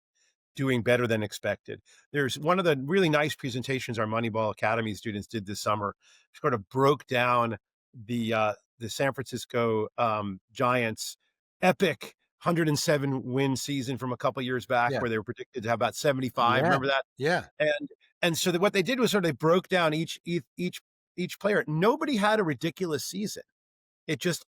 doing better than expected. There's one of the really nice presentations our Moneyball Academy students did this summer, sort of broke down the San Francisco Giants epic 107 win season from a couple years back, where they were predicted to have about 75. Remember that? Yeah. And so what they did was sort of they broke down each player. Nobody had a ridiculous season.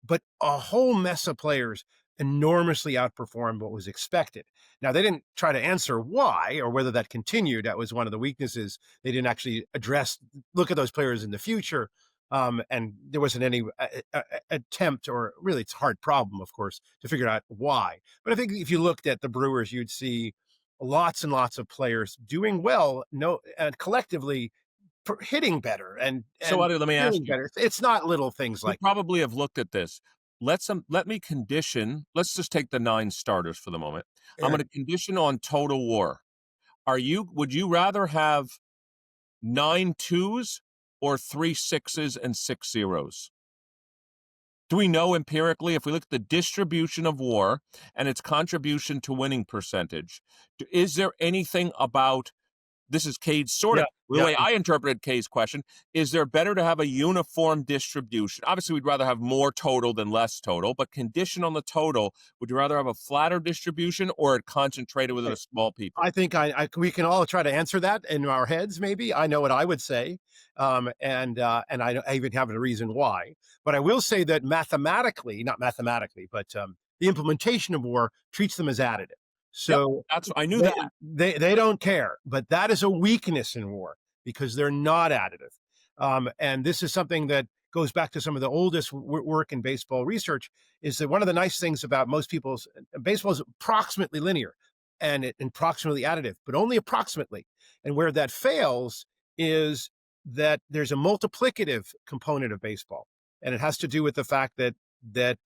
But a whole mess of players enormously outperformed what was expected. Now, they didn't try to answer why or whether that continued. That was one of the weaknesses. They didn't actually look at those players in the future. And there wasn't any attempt, or really it's a hard problem, of course, to figure out why. But I think if you looked at the Brewers, you'd see lots and lots of players doing well, collectively hitting better and so Adi, let me ask you. Better. It's not little things like you probably have looked at this. Let's just take the 9 starters for the moment. I'm going to condition on total WAR. Would you rather have 9 2s or 3 6s and 6 0s? Do we know empirically, if we look at the distribution of WAR and its contribution to winning percentage, is there anything about, this is Cade's the way I interpreted Cade's question, is there better to have a uniform distribution? Obviously, we'd rather have more total than less total, but condition on the total, would you rather have a flatter distribution or it concentrated within a small people? I think we can all try to answer that in our heads, maybe. I know what I would say, and I even have a reason why. But I will say that not mathematically, but the implementation of WAR treats them as additive. So I knew that. They don't care, but that is a weakness in WAR because they're not additive. And this is something that goes back to some of the oldest work in baseball research, is that one of the nice things about baseball is approximately linear and approximately additive, but only approximately. And where that fails is that there's a multiplicative component of baseball. And it has to do with the fact that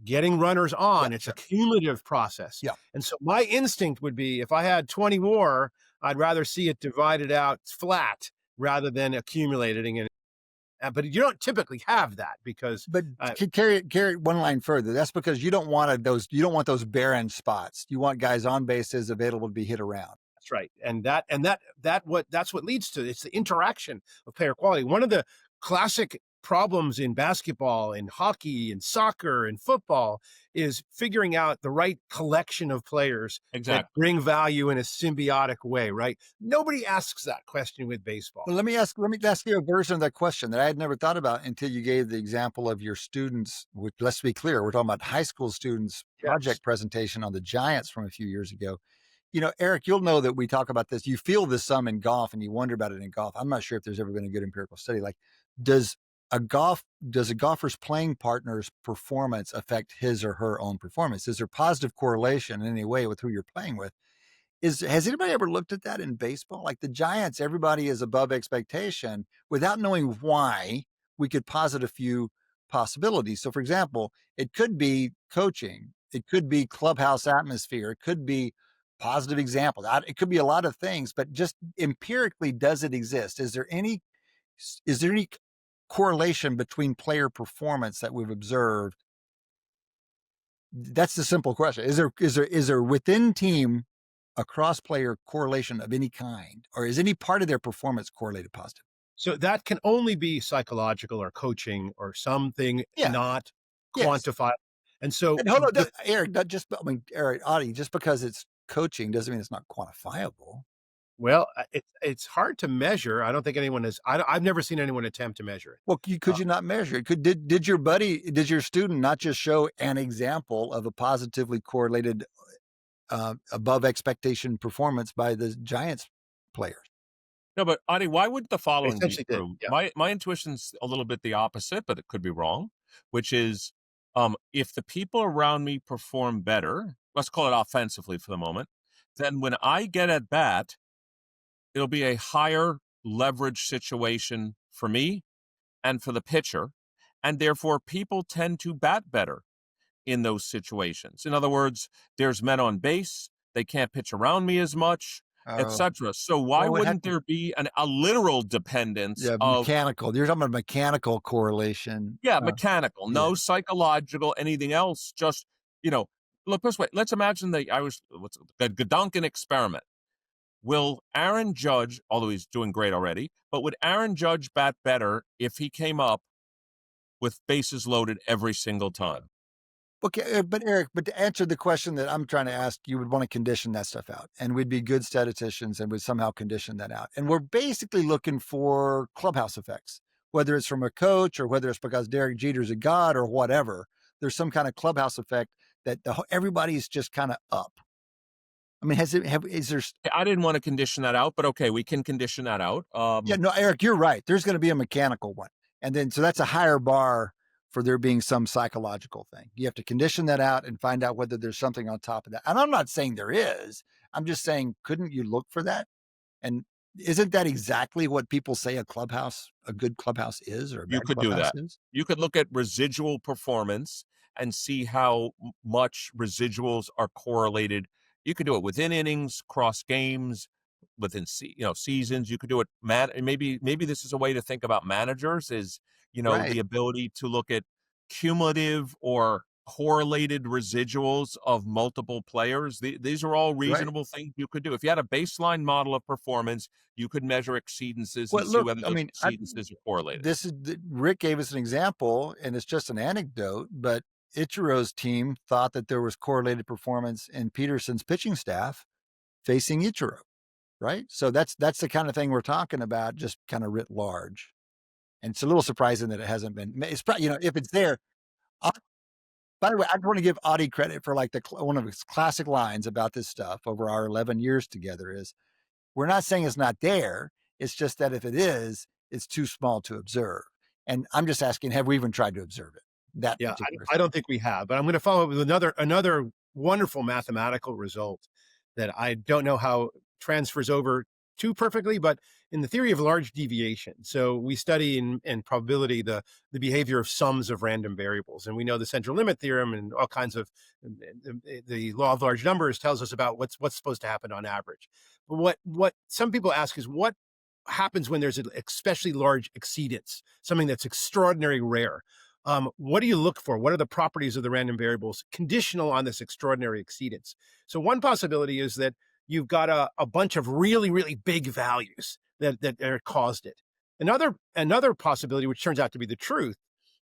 getting runners on, it's a cumulative process. Yeah. And so my instinct would be, if I had 20 WAR, I'd rather see it divided out flat rather than accumulating. But you don't typically have that because. But carry it one line further. That's because you don't want those barren spots. You want guys on bases available to be hit around. That's right. And that's what leads to, it's the interaction of player quality. One of the classic problems in basketball, in hockey, in soccer, and football is figuring out the right collection of players that bring value in a symbiotic way, right? Nobody asks that question with baseball. Well, let me ask you a version of that question that I had never thought about until you gave the example of your students, which, let's be clear, we're talking about high school students' project presentation on the Giants from a few years ago. You know, Eric, you'll know that we talk about this. You feel this some in golf and you wonder about it in golf. I'm not sure if there's ever been a good empirical study. Like, does a golfer's playing partner's performance affect his or her own performance? Is there positive correlation in any way with who you're playing with? Has anybody ever looked at that in baseball? Like the Giants, everybody is above expectation. Without knowing why, we could posit a few possibilities. So, for example, it could be coaching. It could be clubhouse atmosphere. It could be positive examples. It could be a lot of things, but just empirically, does it exist? Is there any correlation between player performance that we've observed? That's the simple question. Is there within team a cross player correlation of any kind, or is any part of their performance correlated positive? So that can only be psychological or coaching or something Yeah. not Yes. quantifiable. And so And hold on, Eric, not just, I mean, Eric, Adi, just because it's coaching doesn't mean it's not quantifiable. well, it's hard to measure. I don't think anyone has. I've never seen anyone attempt to measure it. Well, could you not measure it? Did your student not just show an example of a positively correlated above expectation performance by the Giants players? No, but Adi, why would the following be Essentially did, true? yeah. My intuition's a little bit the opposite, but it could be wrong, which is if the people around me perform better, let's call it offensively for the moment, then when I get at bat, it'll be a higher leverage situation for me and for the pitcher, and therefore people tend to bat better in those situations. In other words, there's men on base, they can't pitch around me as much, etc. So why wouldn't there be a literal dependence of mechanical? You're talking about mechanical correlation. mechanical, no psychological, anything else. Just look this way. Let's imagine the Goduncan experiment. Will Aaron Judge, although he's doing great already, but would Aaron Judge bat better if he came up with bases loaded every single time? Okay, but Eric, to answer the question that I'm trying to ask, you would want to condition that stuff out, and we'd be good statisticians and would somehow condition that out. And we're basically looking for clubhouse effects, whether it's from a coach or whether it's because Derek Jeter's a god or whatever. There's some kind of clubhouse effect that everybody's just kind of up. I mean, is there? I didn't want to condition that out, but okay, we can condition that out. No, Eric, you're right. There's going to be a mechanical one, and then so that's a higher bar for there being some psychological thing. You have to condition that out and find out whether there's something on top of that. And I'm not saying there is. I'm just saying, couldn't you look for that? And isn't that exactly what people say a good clubhouse is, or a bad you could do that. Is? You could look at residual performance and see how much residuals are correlated. You could do it within innings, cross games, within seasons. You could do it. Maybe this is a way to think about managers is the ability to look at cumulative or correlated residuals of multiple players. These are all reasonable things you could do. If you had a baseline model of performance, you could measure exceedances and see whether those exceedances are correlated. Rick gave us an example, and it's just an anecdote, but Ichiro's team thought that there was correlated performance in Peterson's pitching staff facing Ichiro, right? So that's the kind of thing we're talking about, just kind of writ large. And it's a little surprising that it hasn't been. It's probably, if it's there. By the way, I want to give Adi credit for one of his classic lines about this stuff over our 11 years together is, we're not saying it's not there. It's just that if it is, it's too small to observe. And I'm just asking, have we even tried to observe it? I don't think we have, but I'm going to follow up with another wonderful mathematical result that I don't know how transfers over too perfectly, but in the theory of large deviation. So we study in probability the behavior of sums of random variables, and we know the central limit theorem and all kinds of the law of large numbers tells us about what's supposed to happen on average. But what some people ask is what happens when there's an especially large exceedance, something that's extraordinarily rare. What do you look for? What are the properties of the random variables conditional on this extraordinary exceedance? So one possibility is that you've got a bunch of really, really big values that caused it. Another possibility, which turns out to be the truth,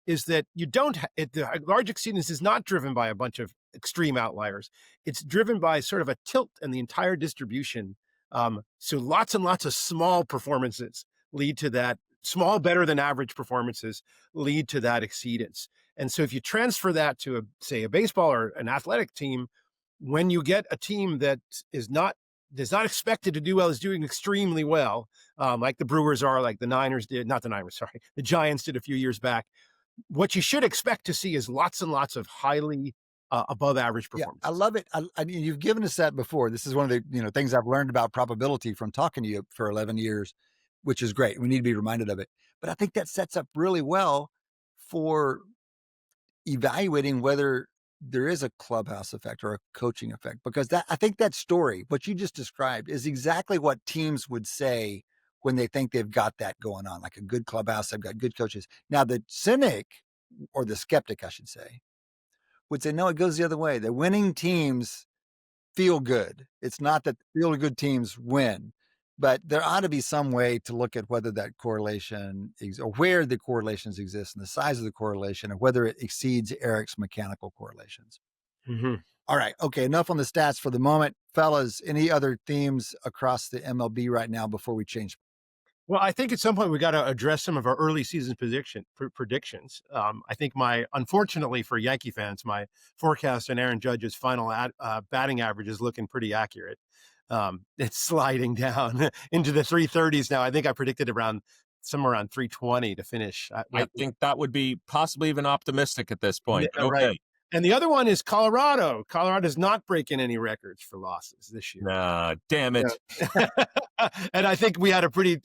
is that the large exceedance is not driven by a bunch of extreme outliers. It's driven by sort of a tilt in the entire distribution. So lots and lots of small performances lead to that. Small, better than average performances lead to that exceedance. And so if you transfer that to say a baseball or an athletic team, when you get a team that is not expected to do well, is doing extremely well, like the Brewers are, like the Niners did, not the Niners, sorry, the Giants did a few years back, what you should expect to see is lots and lots of highly above average performance. I love it. I mean, you've given us that before. This is one of the things I've learned about probability from talking to you for 11 years, which is great. We need to be reminded of it. But I think that sets up really well for evaluating whether there is a clubhouse effect or a coaching effect, because I think that story, what you just described, is exactly what teams would say when they think they've got that going on, like a good clubhouse, they've got good coaches. Now, the cynic, or the skeptic, I should say, would say, no, it goes the other way. The winning teams feel good. It's not that feel good teams win. but there ought to be some way to look at whether that correlation or where the correlations exist and the size of the correlation, and whether it exceeds Eric's mechanical correlations. Mm-hmm. All right. Okay. Enough on the stats for the moment. Fellas, any other themes across the MLB right now before we change? Well, I think at some point we got to address some of our early season predictions. I think unfortunately for Yankee fans, my forecast on Aaron Judge's final batting average is looking pretty accurate. It's sliding down into the 330s now. I think I predicted somewhere around 320 to finish. I think that would be possibly even optimistic at this point. Yeah, okay. Right. And the other one is Colorado. Colorado's not breaking any records for losses this year. Nah, damn it. Yeah. And I think we had a pretty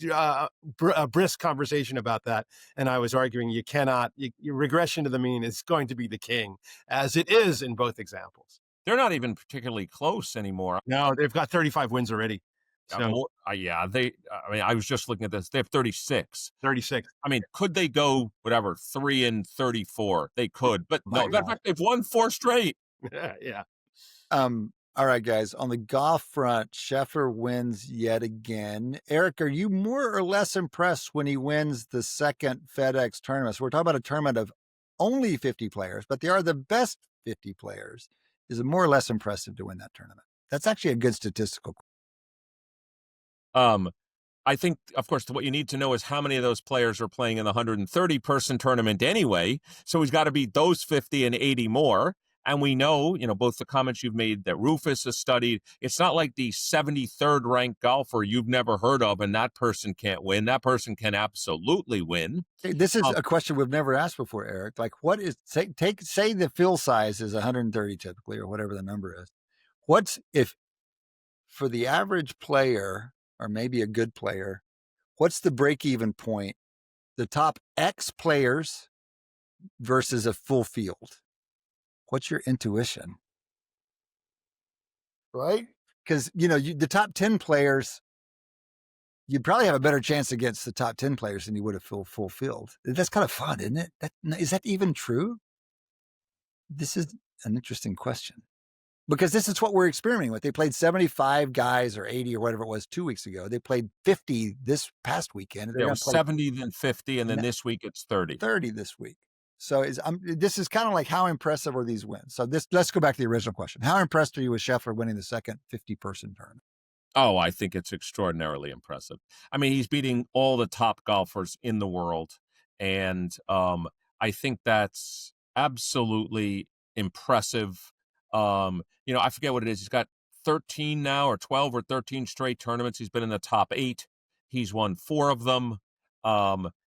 brisk conversation about that. And I was arguing your regression to the mean is going to be the king, as it is in both examples. They're not even particularly close anymore. No, they've got 35 wins already. So, I was just looking at this. They have 36. 36. I mean, could they go 3-34? They could, but no. In fact, they've won 4 straight. Yeah. All right, guys. On the golf front, Scheffler wins yet again. Eric, are you more or less impressed when he wins the second FedEx tournament? So we're talking about a tournament of only 50 players, but they are the best 50 players. Is it more or less impressive to win that tournament? That's actually a good statistical question. I think, of course, what you need to know is how many of those players are playing in the 130-person tournament anyway. So he's got to beat those 50 and 80 more. And we know, both the comments you've made that Rufus has studied, it's not like the 73rd ranked golfer you've never heard of and that person can't win. That person can absolutely win. Okay, this is a question we've never asked before, Eric. Like, what is, say the fill size is 130 typically, or whatever the number is. What's, if for the average player, or maybe a good player, what's the break-even point? The top X players versus a full field. What's your intuition? Right? Because, the top 10 players, you'd probably have a better chance against the top 10 players than you would have full field. That's kind of fun, isn't it? Is that even true? This is an interesting question. Because this is what we're experimenting with. They played 75 guys or 80 or whatever it was 2 weeks ago. They played 50 this past weekend. It was 70, then 50, and then this week it's 30. 30 this week. So this is kind of like, how impressive are these wins? So let's go back to the original question. How impressed are you with Scheffler winning the second 50-person tournament? Oh, I think it's extraordinarily impressive. I mean, he's beating all the top golfers in the world. And I think that's absolutely impressive. I forget what it is. He's got 13 now, or 12 or 13 straight tournaments. He's been in the top 8. He's won 4 of them.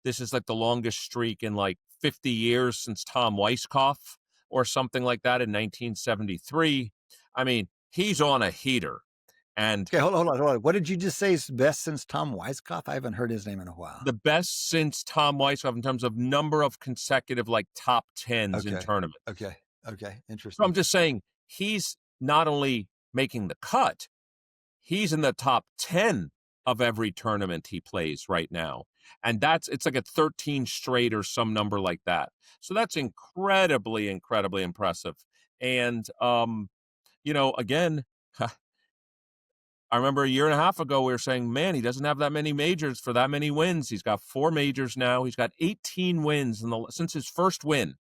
This is like the longest streak in like 50 years since Tom Weiskopf or something like that in 1973. I mean, he's on a heater. And okay, hold on. What did you just say is best since Tom Weiskopf? I haven't heard his name in a while. The best since Tom Weiskopf in terms of number of consecutive like top 10s in tournaments. Okay, interesting. So I'm just saying, he's not only making the cut, he's in the top 10 of every tournament he plays right now. And it's like a 13 straight or some number like that. So that's incredibly, incredibly impressive. And, again, I remember a year and a half ago, we were saying, man, he doesn't have that many majors for that many wins. He's got 4 majors now. He's got 18 wins since his first win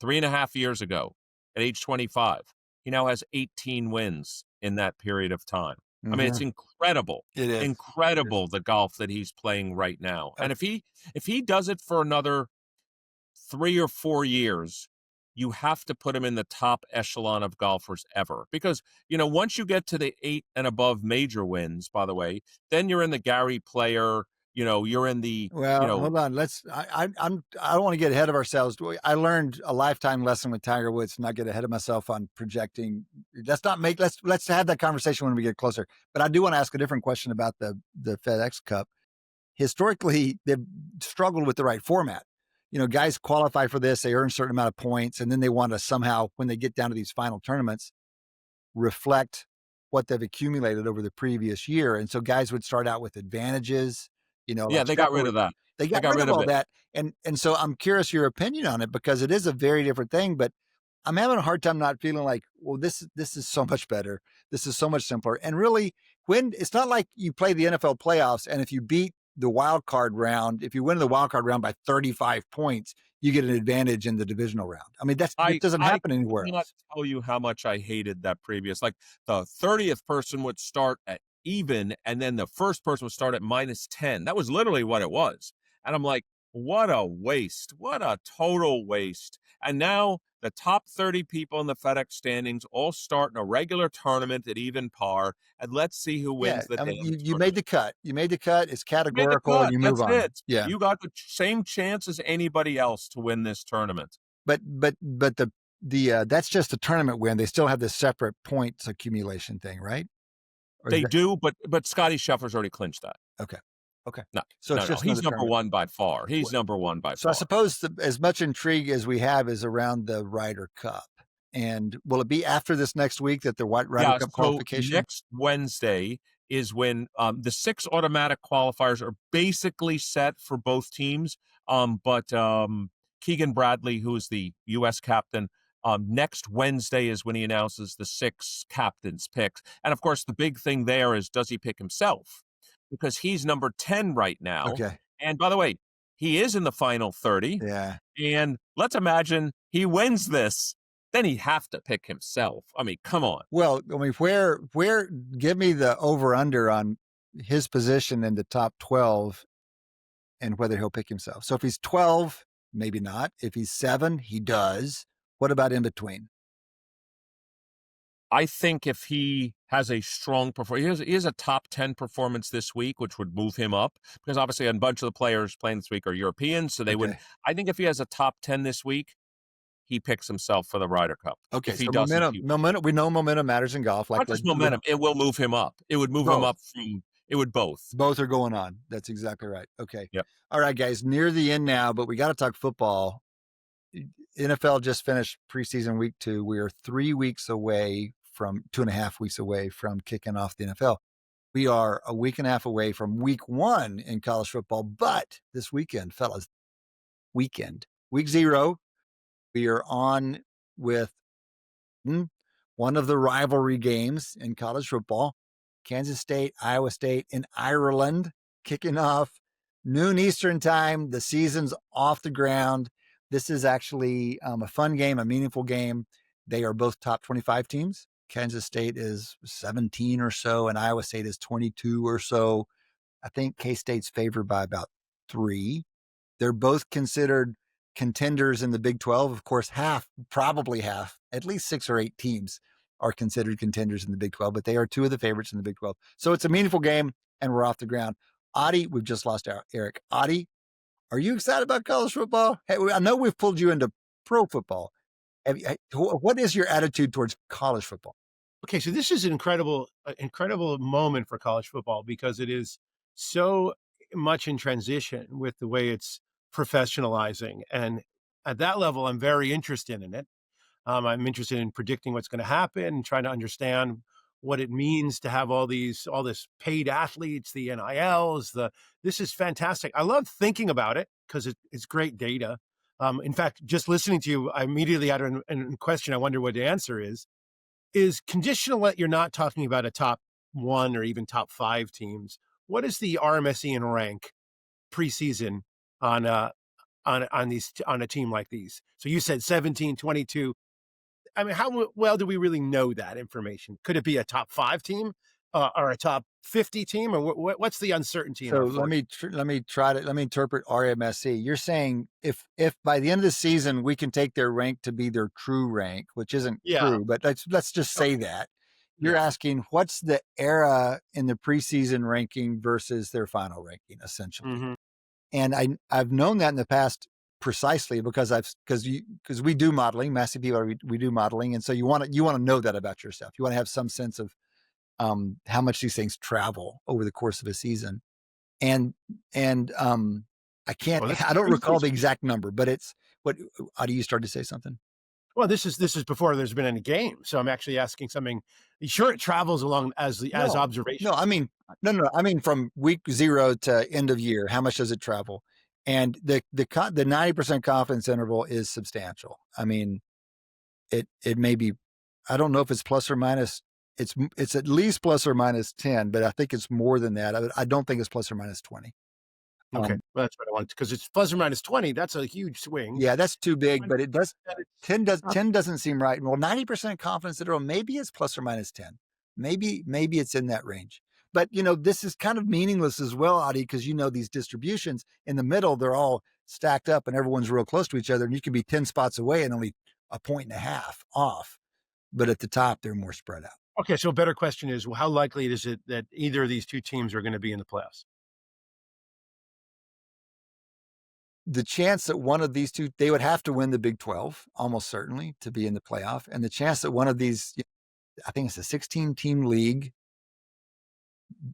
3.5 years ago at age 25. He now has 18 wins in that period of time. Mm-hmm. I mean, it's incredible. It is incredible, the golf that he's playing right now. And if he does it for another 3 or 4 years, you have to put him in the top echelon of golfers ever. Because, once you get to the 8 and above major wins, by the way, then you're in the Gary Player, you're in the... Well, hold on. I don't want to get ahead of ourselves. I learned a lifetime lesson with Tiger Woods to not get ahead of myself on projecting. Let's have that conversation when we get closer. But I do want to ask a different question about the FedEx Cup. Historically, they've struggled with the right format. Guys qualify for this, they earn a certain amount of points, and then they want to somehow, when they get down to these final tournaments, reflect what they've accumulated over the previous year. And so guys would start out with advantages, Yeah, they got rid of that. They got rid of all that. And so I'm curious your opinion on it, because it is a very different thing, but I'm having a hard time not feeling like, well, this is so much better. This is so much simpler. And really, when it's not like you play the NFL playoffs and if you beat the wild card round, if you win the wild card round by 35 points, you get an advantage in the divisional round. I mean, that doesn't happen anywhere I cannot else. tell you how much I hated that previous. Like the 30th person would start at even, and then the first person would start at -10. That was literally what it was. And I'm like, what a waste. What a total waste. And now the top 30 people in the FedEx standings all start in a regular tournament at even par, and let's see who wins the I mean, damn you made the cut. You made the cut. It's You made the categorical, and cut. you move That's on. it. Yeah. You got the same chance as anybody else to win this tournament. But the that's just a tournament win. They still have this separate points accumulation thing, right? They do, but Scottie Scheffler's already clinched that. Okay. No, So it's just he's another number tournament. one by far. He's number one by So far. I suppose as much intrigue as we have is around the Ryder Cup. And will it be after this next week that the Ryder Cup qualification? Next Wednesday is when the 6 automatic qualifiers are basically set for both teams. But Keegan Bradley, who is the U.S. captain, next Wednesday is when he announces the 6 captains picked. And of course, the big thing there is, does he pick himself? Because he's number 10 right now. Okay. And by the way, he is in the final 30. Yeah. And let's imagine he wins this. Then he'd have to pick himself. I mean, come on. Well, I mean, where give me the over-under on his position in the top 12 and whether he'll pick himself. So if he's 12, maybe not. If he's 7, he does. What about in between? I think if he has a strong performance, he has a top 10 performance this week, which would move him up, because obviously a bunch of the players playing this week are Europeans, so they would. I think if he has a top 10 this week, he picks himself for the Ryder Cup. Okay, if he so doesn't, momentum. We know momentum matters in golf. Not just momentum, it will move him up. It would move him up from. It would both. Both are going on. That's exactly right. Okay. Yep. All right, guys, near the end now, but we got to talk football. NFL just finished preseason week 2. We are 3 weeks away from 2.5 weeks away from kicking off the NFL. We are a week and a half away from week 1 in college football, but this weekend, fellas, week 0, we are on with one of the rivalry games in college football, Kansas State, Iowa State in Ireland, kicking off noon Eastern time. The season's off the ground. This is actually a fun game, a meaningful game. They are both top 25 teams. Kansas State is 17 or so, and Iowa State is 22 or so. I think K-State's favored by about 3. They're both considered contenders in the Big 12. Of course, probably half, at least 6 or 8 teams are considered contenders in the Big 12, but they are 2 of the favorites in the Big 12. So it's a meaningful game, and we're off the ground. Adi, we've just lost Eric. Adi, are you excited about college football? Hey, I know we've pulled you into pro football. What is your attitude towards college football? Okay, so this is an incredible moment for college football because it is so much in transition with the way it's professionalizing. And at that level, I'm very interested in it. I'm interested in predicting what's going to happen and trying to understand what it means to have all this paid athletes, the NILs. This is fantastic. I love thinking about it because it's great data. In fact, just listening to you, I immediately had a question. I wonder what the answer is. Is conditional that you're not talking about a top 1 or even top 5 teams. What is the RMSEN rank preseason on a team like these? So you said 17, 22. I mean, how well do we really know that information? Could it be a top 5 team or a top 50 team, or what's the uncertainty? So let me interpret RMSE. You're saying if by the end of the season we can take their rank to be their true rank, which isn't true, but let's just say that. You're asking what's the era in the preseason ranking versus their final ranking, essentially. Mm-hmm. And I've known that in the past precisely because we do modeling, massive people, we do modeling, and so you want to know that about yourself. You want to have some sense of how much these things travel over the course of a season. And I don't recall the exact number, but it's what, Adi, you started to say something? Well, this is before there's been any game. So I'm actually asking something. Sure, it travels along as observation. No, I mean, no. I mean, from week 0 to end of year, how much does it travel? And the 90% confidence interval is substantial. I mean, it may be, I don't know if it's plus or minus it's at least plus or minus 10, but I think it's more than that. I don't think it's plus or minus 20. Okay, well, that's what I wanted, because it's plus or minus 20. That's a huge swing. Yeah, that's too big, but it does. 10 not- 10 doesn't seem right. Well, 90% confidence interval, maybe it's plus or minus 10. Maybe it's in that range. But this is kind of meaningless as well, Adi, because these distributions in the middle, they're all stacked up and everyone's real close to each other, and you can be 10 spots away and only a point and a half off. But at the top, they're more spread out. Okay, so a better question is, well, how likely is it that either of these two teams are going to be in the playoffs? The chance that one of these two, they would have to win the Big 12, almost certainly, to be in the playoff. And the chance that one of these, I think it's a 16-team league,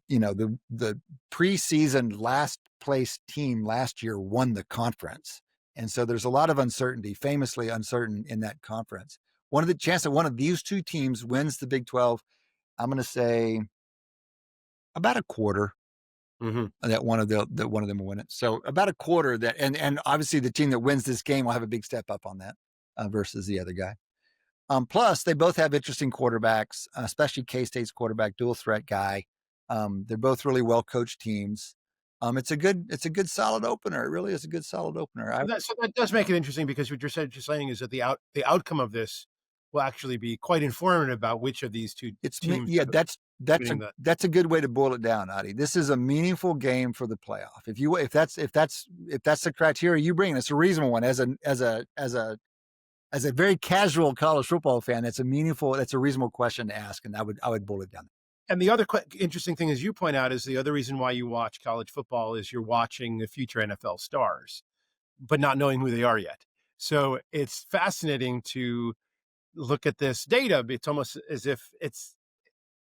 the preseason last place team last year won the conference. And so there's a lot of uncertainty, famously uncertain in that conference. The chance that one of these two teams wins the Big 12, I'm going to say about a quarter. That one of them will win it. So about a quarter that, and obviously the team that wins this game will have a big step up on that versus the other guy. Plus, they both have interesting quarterbacks, especially K-State's quarterback, dual threat guy. They're both really well coached teams. It's a good solid opener. It really is a good solid opener. So that does make it interesting, because what you're saying is that the outcome of this will actually be quite informative about which of these two teams. Yeah, that's a good way to boil it down, Adi. This is a meaningful game for the playoff. If that's the criteria you bring, it's a reasonable one. As a very casual college football fan, that's a reasonable question to ask, and I would boil it down. And the other interesting thing, as you point out, is the other reason why you watch college football is you're watching the future NFL stars, but not knowing who they are yet. So it's fascinating to look at this data. It's almost as if it's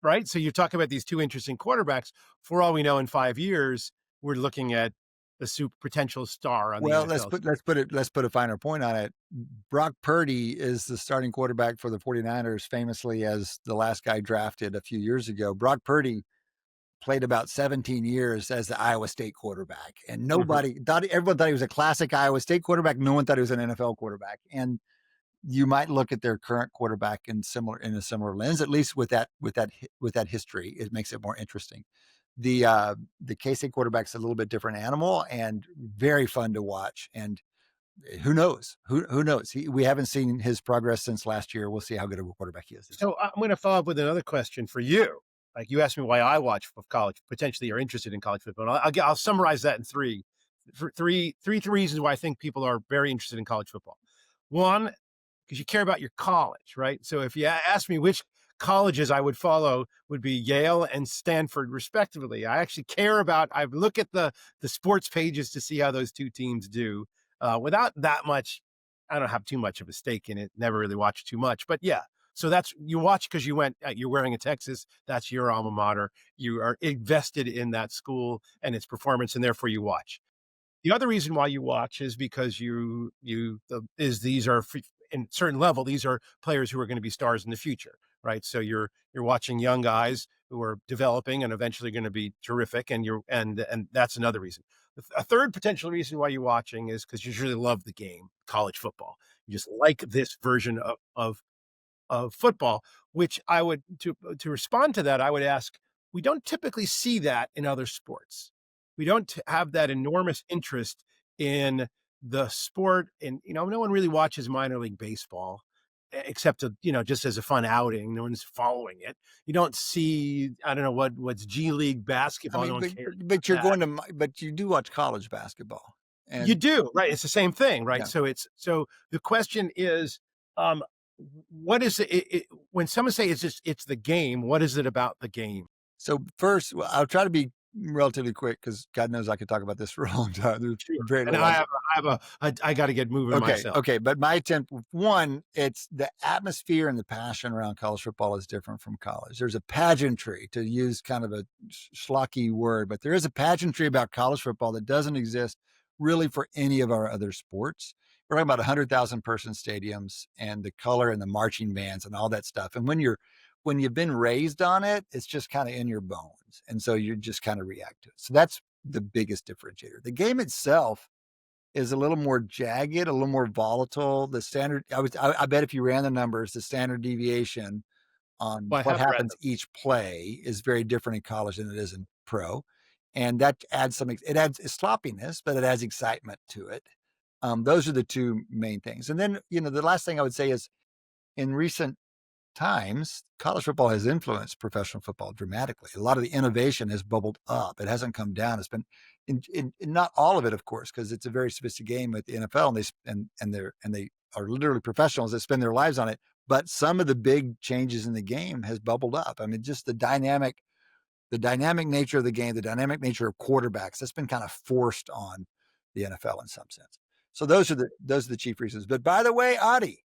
right. So you talk about these two interesting quarterbacks. For all we know, in 5 years, we're looking at the potential star on the NFL. Let's put a finer point on it. Brock Purdy is the starting quarterback for the 49ers, famously as the last guy drafted a few years ago. Brock Purdy played about 17 years as the Iowa State quarterback, and everyone thought he was a classic Iowa State quarterback. No one thought he was an NFL quarterback. And you might look at their current quarterback in a similar lens, at least with that history. It makes it more interesting. The K-State quarterback's a little bit different animal and very fun to watch. And who knows? Who knows? We haven't seen his progress since last year. We'll see how good of a quarterback he is. So I'm going to follow up with another question for you. Like, you asked me why I watch college, potentially are interested in college football. I'll summarize that in three reasons why I think people are very interested in college football. One, because you care about your college, right? So if you ask me which colleges I would follow, would be Yale and Stanford, respectively. I actually care about, I look at the sports pages to see how those two teams do without that much. I don't have too much of a stake in it. Never really watched too much, but yeah. So you watch because you're wearing a Texas. That's your alma mater. You are invested in that school and its performance, and therefore you watch. The other reason why you watch is because these are, in certain level, these are players who are going to be stars in the future, right? So you're watching young guys who are developing and eventually going to be terrific, and that's another reason. A third potential reason why you're watching is because you really love the game, college football. You just like this version of football, which I would, to respond to that, I would ask, we don't typically see that in other sports. We don't have that enormous interest in the sport. And, no one really watches minor league baseball except just as a fun outing. No one's following it. You don't see, I don't know what's G League basketball. But you do watch college basketball. And you do, right? It's the same thing, right? Yeah. So the question is, what is it when someone say it's the game? What is it about the game? So first, I'll try to be relatively quick because God knows I could talk about this for a long time. And I got to get moving myself. Okay. But my attempt, one, it's the atmosphere and the passion around college football is different from college. There's a pageantry, to use kind of a schlocky word, but there is a pageantry about college football that doesn't exist really for any of our other sports. We're talking about 100,000 person stadiums and the color and the marching bands and all that stuff. And when you've been raised on it, it's just kind of in your bones. And so you just kind of react to it. So that's the biggest differentiator. The game itself is a little more jagged, a little more volatile. The standard, I bet if you ran the numbers, the standard deviation on Well, I what have read happens them. each play is very different in college than it is in pro. And that adds it adds sloppiness, but it adds excitement to it. Those are the two main things. And then, the last thing I would say is in recent times, college football has influenced professional football dramatically. A lot of the innovation has bubbled up. It hasn't come down. It's been in not all of it, of course, because it's a very sophisticated game with the NFL, and they are literally professionals that spend their lives on it. But some of the big changes in the game has bubbled up. I mean, just the dynamic nature of the game, the dynamic nature of quarterbacks, that's been kind of forced on the NFL in some sense. So those are the chief reasons. But by the way, Adi,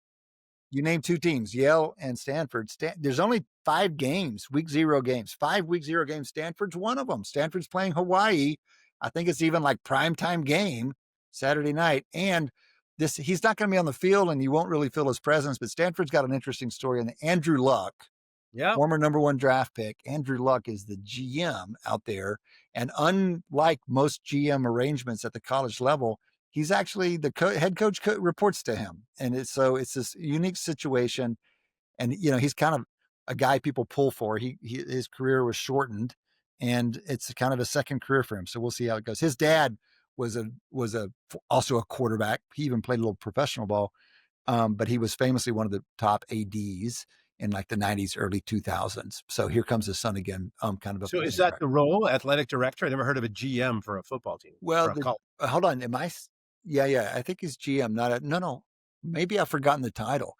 you named two teams, Yale and Stanford. There's only 5 games, week 0 games, 5 week 0 games. Stanford's one of them. Stanford's playing Hawaii. I think it's even like primetime game Saturday night. And he's not going to be on the field and you won't really feel his presence, but Stanford's got an interesting story. And Andrew Luck, former number 1 draft pick, Andrew Luck is the GM out there. And unlike most GM arrangements at the college level, he's actually the head coach reports to him. And it's this unique situation. And, he's kind of a guy people pull for. His career was shortened and it's kind of a second career for him. So we'll see how it goes. His dad was also a quarterback. He even played a little professional ball. But he was famously one of the top ADs in like the 90s, early 2000s. So here comes his son again. So is that the role, athletic director? I never heard of a GM for a football team. Well, hold on. Am I? Yeah. I think he's GM, no. Maybe I've forgotten the title.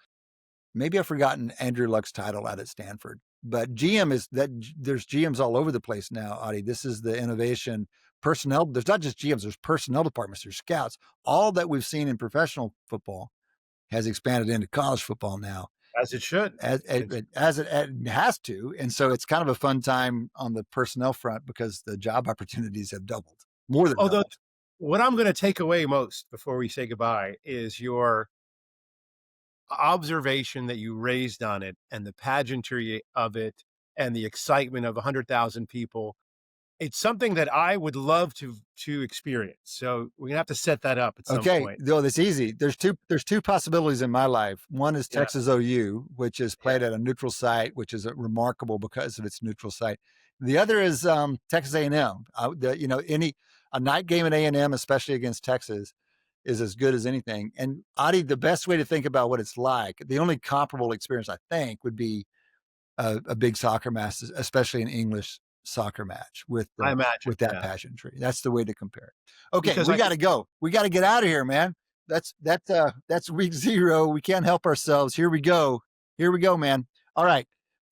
Maybe I've forgotten Andrew Luck's title out at Stanford. But GM is that there's GMs all over the place now, Adi. This is the innovation personnel. There's not just GMs, there's personnel departments, there's scouts. All that we've seen in professional football has expanded into college football now. As it should. As it has to. And so it's kind of a fun time on the personnel front because the job opportunities have doubled. More than doubled. What I'm going to take away most before we say goodbye is your observation that you raised on it and the pageantry of it and the excitement of 100,000 people. It's something that I would love to experience. So we're gonna have to set that up at some point. Okay, no, that's easy. There's two possibilities in my life. One is Texas OU, which is played at a neutral site, which is remarkable because of its neutral site. The other is Texas A&M. A night game at A&M, especially against Texas, is as good as anything. And Adi, the best way to think about what it's like, the only comparable experience I think would be a big soccer match, especially an English soccer match with that pageantry. That's the way to compare it. Okay, because we got to go. We got to get out of here, man. That's week 0. We can't help ourselves. Here we go, man. All right,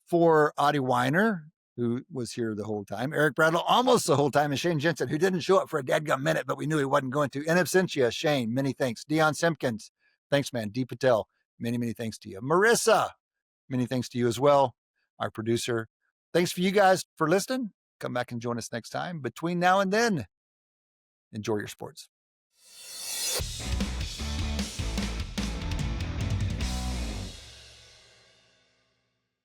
for Adi Wyner, who was here the whole time, Eric Bradlow almost the whole time, and Shane Jensen, who didn't show up for a dadgum minute, but we knew he wasn't going to. In absentia, Shane, many thanks. Dion Simpkins, thanks, man. Dee Patel, many thanks to you. Marissa, many thanks to you as well. Our producer. Thanks for you guys for listening. Come back and join us next time. Between now and then, enjoy your sports.